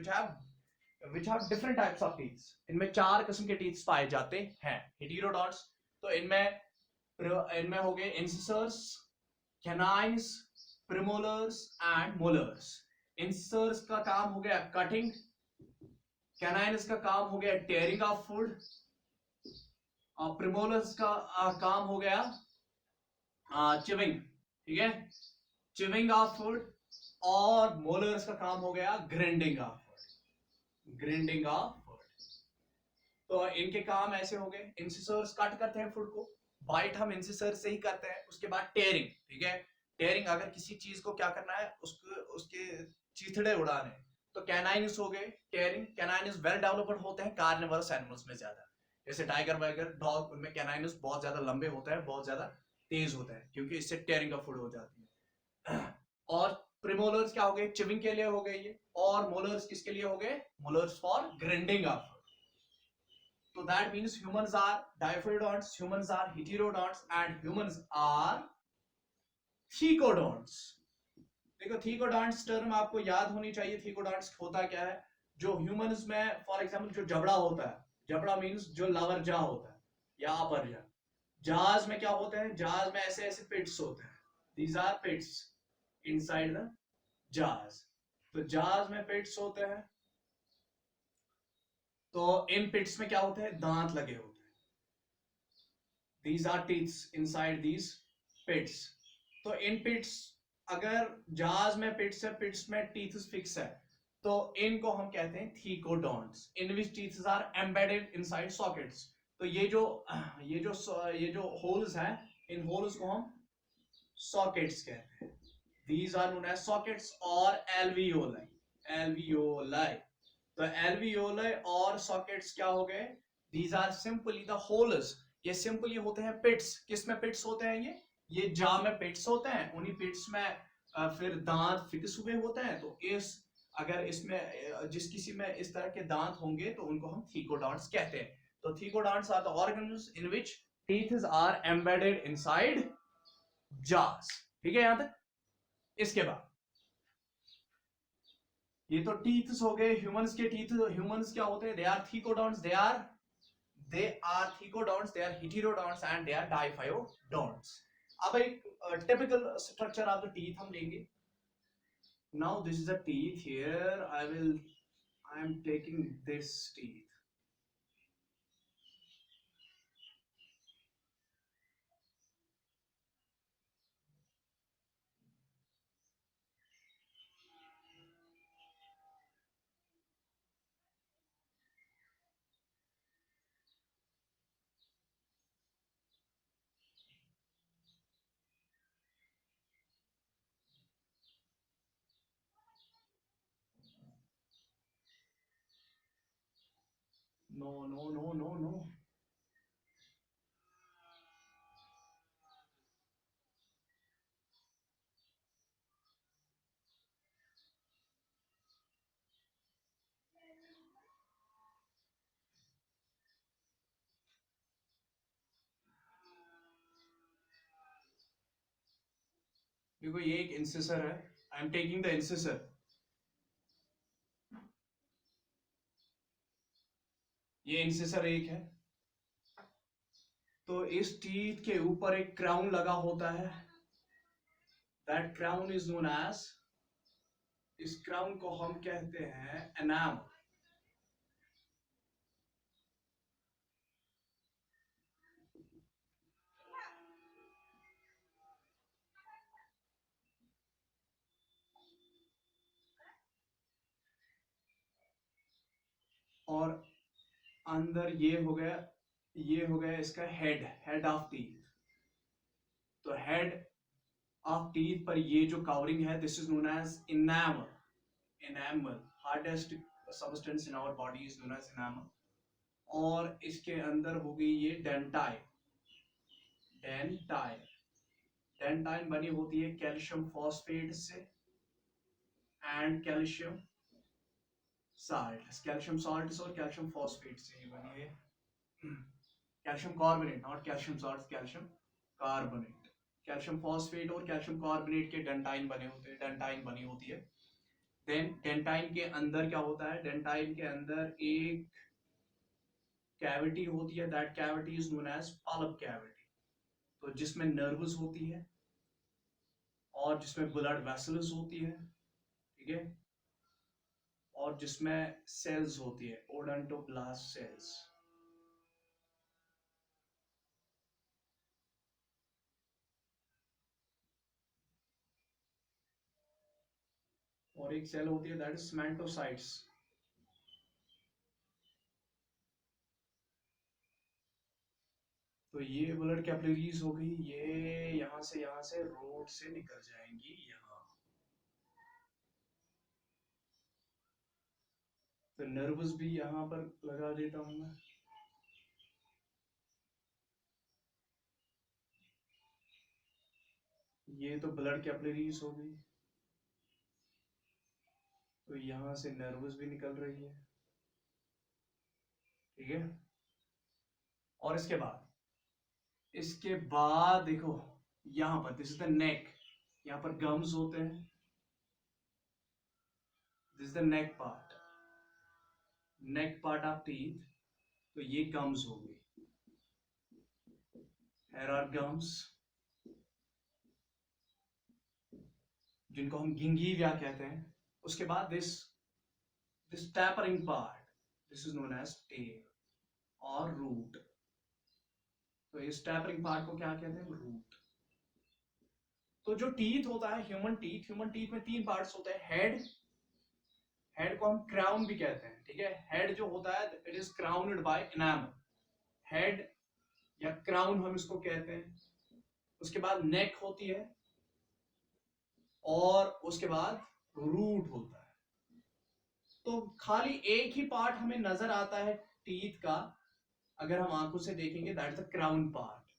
which have different types of teeth। इनमें 4 किस्म के टीथ पाए जाते हैं हेटेरोडोंट्स। तो इनमें हो गए इंसिसर्स, कैनाइन्स, प्रीमोलर्स एंड मोलर्स। इंसिसर्स का काम हो गया कटिंग, कैनाइन्स का काम हो गया टेयरिंग ऑफ फूड, और प्रीमोलर्स का काम हो गया चिविंग, ठीक है, चिविंग ऑफ फूड, और मोलर्स का काम हो गया grinding of food, grinding of food. तो इनके काम ऐसे हो गए, इंसिसर्स कट करते हैं फूड को, बाइट हम इंसिसर से ही करते हैं। उसके बाद टेयरिंग, ठीक है, टेयरिंग अगर किसी चीज को क्या करना है, उसके चीथड़े उड़ाने, तो कैनाइन्स हो गए टेयरिंग। कैनाइन्स वेल डेवलप्ड होते हैं कार्निवरस एनिमल्स में ज्यादा, जैसे टाइगर वाइगर डॉग, उनमें कैनाइन्स बहुत ज्यादा लंबे होते हैं, बहुत ज्यादा तेज होते हैं, क्योंकि इससे टेयरिंग ऑफ फूड हो जाती है। और प्रीमोलर्स क्या हो गए, चिविंग के लिए हो गए ये, और मोलर्स किसके लिए हो गए, molars for grinding of food. So that means humans are diaphragmodonts, humans are heterodonts, and humans are thecodonts। देखो थीकोडॉन्ट्स टर्म आपको याद होनी चाहिए। थीकोडॉन्ट्स होता क्या है, जो ह्यूमंस में फॉर एग्जांपल जो जबड़ा होता है, जबड़ा मींस जो लवर जा होता है या अपर जा, जाज में क्या होते हैं, जाज में ऐसे ऐसे पिट्स होते हैं, दीज आर पिट्स इनसाइड द जाज। तो जाज में पिट्स होते हैं, तो इन पिट्स में क्या होते हैं, दांत लगे होते हैं, these are teeth inside these pits। तो इन पिट्स, अगर जाज में पिट्स है, पिट्स में टीथ फिक्स है, तो इनको हम कहते हैं thecodonts, in which teeth are embedded inside sockets. तो ये जो होल्स हैं, इन होल्स को हम सॉकेट्स कहते हैं। these are known as sockets और alveoli, alveoli। तो alveoli और sockets क्या हो गए, these are simply the holes। ये सिंपली होते हैं पिट्स। किस में पिट्स होते हैं, ये जा में पिट्स होते हैं, उन्हीं पिट्स में फिर दांत फिक्स हुए होते हैं। तो अगर इसमें जिस किसी में इस तरह के दांत होंगे तो उनको हम थीकोडॉन्ट्स कहते हैं। तो thecodonts are the organs in which teeth are embedded inside jaws. ठीक है यहां तक। इसके बाद ये तो टीथ्स हो गए ह्यूमंस के टीथ। ह्यूमंस क्या होते हैं, they are thecodonts, they are thecodonts, they are heterodonts and they are diphyodonts. अब एक typical structure of the teeth हम लेंगे। Now this is a teeth, here I am taking this teeth. No no no no no, देखो ये एक incisor है, I am taking the incisor. ये incisor एक है, तो इस टीथ के ऊपर एक क्राउन लगा होता है, that crown is known as, इस क्राउन को हम कहते हैं एनाम। और अंदर ये हो गया इसका हेड ऑफ टीथ। तो हेड ऑफ टीथ पर ये जो कवरिंग है, this is known as enamel. Enamel, hardest substance in our body is known as enamel. और इसके अंदर हो गई ये डेंटाइन। डेंटाइन, डेंटाइन बनी होती है कैल्शियम फॉस्फेट से and calcium salt, calcium salt और कैल्शियम फॉस्फेट से ही बनी है। Calcium carbonate, not calcium salt, calcium carbonate. Calcium phosphate और कैल्शियम कार्बोनेट के डेंटाइन बने होते हैं, डेंटाइन बनी होती है। देन डेंटाइन के अंदर क्या होता है, डेंटाइन के अंदर एक कैविटी होती है, that cavity is known as pulp cavity, तो जिसमें नर्व्स होती है और जिसमें ब्लड वेसल्स होती है, ठीक है, और जिसमें सेल्स होती है, ओडोंटोब्लास्ट सेल्स। और एक सेल होती है दैट इज स्मेंटोसाइट्स। तो ये ब्लड कैपिलरीज हो गई, ये यहां से रोड से निकल जाएंगी यहाँ। तो नर्व्स भी यहाँ पर लगा देता हूं मैं। ये तो ब्लड कैपिलरीज हो गई, तो यहां से नर्व्स भी निकल रही है, ठीक है। और इसके बाद देखो यहां पर, दिस इज द नेक, यहां पर गम्स होते हैं, this is the neck part, neck part of teeth, तो ये गम्स हो गई, हेयर आर गम्स, जिनको हम गिंगीविया कहते हैं। उसके बाद this tapering part, this is known as tail और रूट। तो इस टैपरिंग पार्ट को क्या कहते हैं, रूट। तो जो टीथ होता है, ह्यूमन टीथ में तीन पार्ट्स होते हैं। हेड को हम क्राउन भी कहते हैं, ठीक है। हेड जो होता है it is crowned by enamel, head या क्राउन हम इसको कहते हैं। उसके बाद नेक होती है और उसके बाद रूट होता है। तो खाली एक ही पार्ट हमें नजर आता है टीथ का, अगर हम आंखों से देखेंगे, that is the crown part.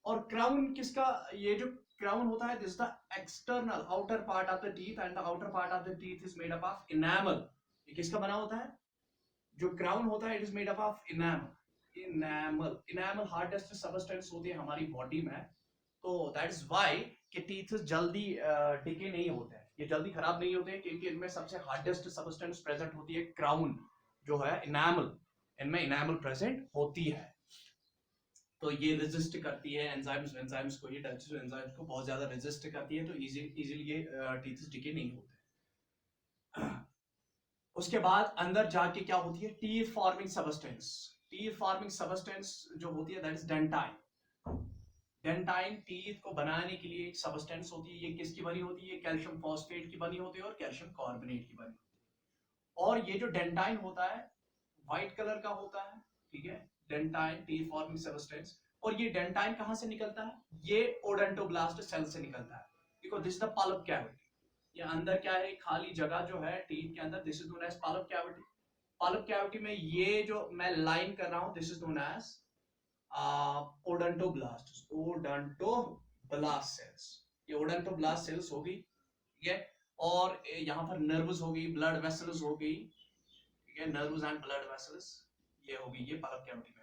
और क्राउन किसका, ये जो क्राउन होता है, this the external outer part of the teeth, and the outer part of the teeth is made up of enamel. ये किसका बना होता है, जो क्राउन होता है, it is made up of enamel. Enamel hardest substance होती है हमारी बॉडी में, तो दैट इज व्हाई कि टीथ जल्दी डिके नहीं होते हैं, ये जल्दी खराब नहीं होते हैं, क्योंकि इनमें सबसे हार्डेस्ट सबस्टेंस प्रेजेंट होती है क्राउन, जो है इनामल, इनमें इनामल प्रेजेंट होती है। तो ये रेजिस्ट करती है एंजाइम्स को, ये डाइजेस्टिव एंजाइम्स को बहुत ज्यादा रेजिस्ट करती है, तो इजीली ये टीथ डिके नहीं होते। उसके बाद अंदर जाके क्या होती है, teeth forming substance. Teeth forming substance जो होती है that is dentine. Dentine teeth को बनाने के लिए एक सबस्टेंस होती है, ये किसकी बनी होती है, कैल्शियम फॉस्फेट की बनी होती है और कैल्शियम कार्बोनेट की बनी होती है। और ये जो डेंटाइन होता है व्हाइट कलर का होता है, ठीक है, डेंटाइन टीथ फॉर्मिंग सबस्टेंस। और ये डेंटाइन कहां से निकलता है, ये ओडेंटोब्लास्ट सेल से निकलता है, देखो दिस द पल्प कैविटी। ये अंदर क्या है, खाली जगह जो है टीथ के अंदर, this is known as pulp cavity. Pulp cavity में ये जो मैं लाइन कर रहा हूं, this is known as odontoblast, odontoblast cells. ये ओडेंटोब्लास्ट सेल्स हो गई, ठीक है। और यहां पर नर्व्स हो गई, ब्लड वेसल्स हो गई, ठीक है, नर्व्स एंड ब्लड वेसल्स, ये हो गई, ये पल्प कैविटी में।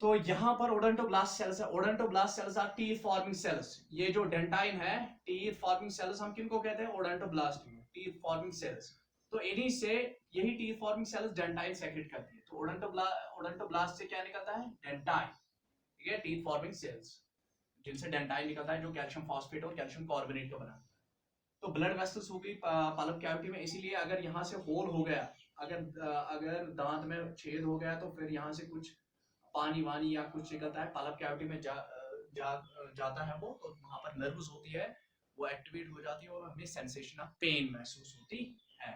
तो यहां पर ओडेंटोब्लास्ट सेल्स है, odontoblast sales are teeth forming sales. ये जो डेंटाइन है, टीथ फॉर्मिंग सेल्स हम किनको कहते हैं, ओडेंटोब्लास्ट में, टीथ फॉर्मिंग सेल्स। तो इन्हीं से यही teeth forming cells dentine secrete करती है। तो ओडेंटोब्लास्ट से क्या निकलता है, डेंटाइन, ठीक है, टीथ फॉर्मिंग सेल्स, जिनसे डेंटाइन निकलता है, जो कैल्शियम फॉस्फेट और कैल्शियम कार्बोनेट का बना। तो ब्लड वेसल्स हो गई पालप कैविटी में, इसीलिए अगर यहाँ से होल हो गया, अगर दांत में छेद हो गया, तो फिर यहाँ से कुछ पानी वानी या कुछ निकलता है, पालप कैविटी में जाता है वो, तो वहां पर नर्व्स होती है, वो एक्टिवेट हो जाती है और हमें सेंसेशन ऑफ पेन महसूस होती है।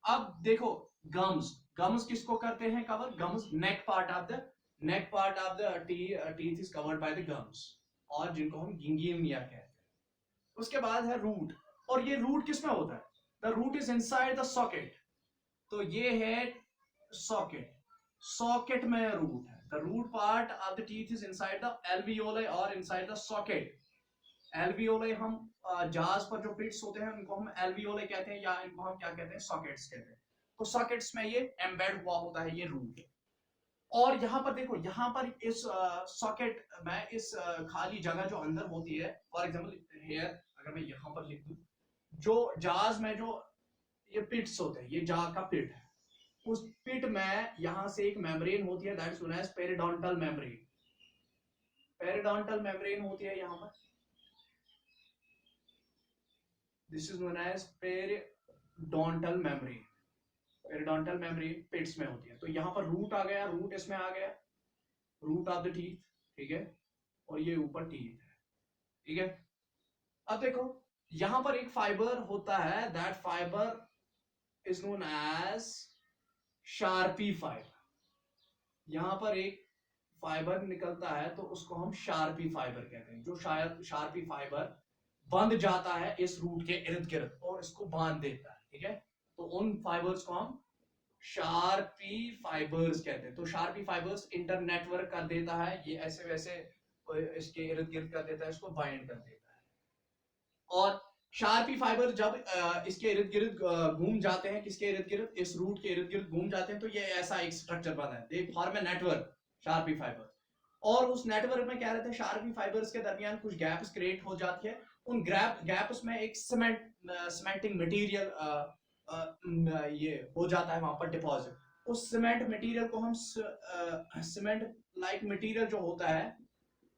अब देखो गम्स किसको करते हैं cover, gums neck part of the teeth is covered by the gums, और जिनको हम गिंगियमिया कहते हैं। उसके बाद है रूट, और ये रूट किसमें होता है, the root is inside the socket. तो ये है सॉकेट, सॉकेट में रूट है, the root part of the teeth is inside the alveoli और इनसाइड द सॉकेट। एल्वियोले हम जाज पर जो पिट्स होते हैं उनको हम एल्वियोले कहते हैं, या इनको हम क्या कहते हैं, सॉकेट्स कहते हैं। तो सॉकेट्स में ये एम्बेड हुआ होता है ये रूट। और यहाँ पर देखो, यहाँ पर इस सॉकेट में इस खाली जगह जो अंदर होती है, फॉर एग्जाम्पल हेयर अगर मैं यहाँ पर लिख दूं, जो जाज में जो ये पिट्स होते हैं, ये जाग का पिट है, उस पिट में यहां से एक मेम्ब्रेन होती है, that's known as periodontal membrane. Periodontal membrane होती है यहाँ पर, this is known as periodontal membrane. Periodontal membrane pits में होती है। तो यहाँ पर रूट आ गया, रूट इसमें आ गया, रूट ऑफ द टीथ, ठीक है, और ये ऊपर टीथ है, ठीक है। अब देखो यहां पर एक फाइबर होता है, that fibre is known as Sharpey fibre. यहां पर एक फाइबर निकलता है तो उसको हम शार्पी फाइबर कहते हैं, जो शायद शार्पी फाइबर बंध जाता है इस रूट के इर्द गिर्द और इसको बांध देता है, ठीक है। तो उन फाइबर्स को हम शार्पी फाइबर्स कहते हैं। तो शार्पी फाइबर्स इंटरनेटवर्क कर देता है, ये ऐसे वैसे इसके इर्द गिर्द कर देता है, इसको बाइंड कर देता है। और शार्पी फाइबर जब इसके इर्द गिर्द घूम जाते हैं, किसके इर्द गिर्द, इस रूट के इर्द गिर्द घूम जाते हैं, तो ये ऐसा एक स्ट्रक्चर बना है, they form a network, sharpy fibre. और उस नेटवर्क में क्या रहता है, शार्पी फाइबर्स के दरमियान कुछ गैप्स क्रिएट हो जाती है। उन गैप्स में एक सीमेंटिंग मटेरियल ये हो जाता है वहां पर डिपॉजिट। उस सीमेंट मटेरियल को हम सीमेंट लाइक मटेरियल जो होता है,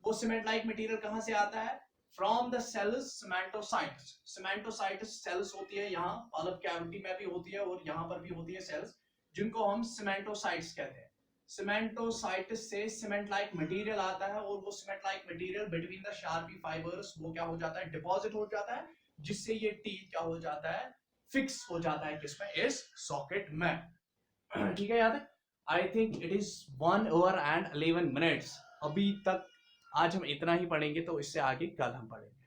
वो सीमेंट लाइक मटेरियल कहां से आता है, फ्रॉम द सेल्स सीमेंटोसाइट्स। सीमेंटोसाइट्स सेल्स होती है, यहाँ पल्प कैविटी में भी होती है और यहाँ पर भी होती है सेल्स, जिनको हम सीमेंटोसाइट्स कहते हैं। सीमेंटोसाइट्स से सीमेंट लाइक मटेरियल आता है और वो cement like material between the sharpy fibres वो क्या हो जाता है, डिपॉजिट हो जाता है, जिससे ये टीथ क्या हो जाता है, फिक्स हो जाता है किसमें, इस सॉकेट में, ठीक है। याद है, I think it is 1 hour and 11 minutes। अभी तक आज हम इतना ही पढ़ेंगे, तो इससे आगे कल हम पढ़ेंगे।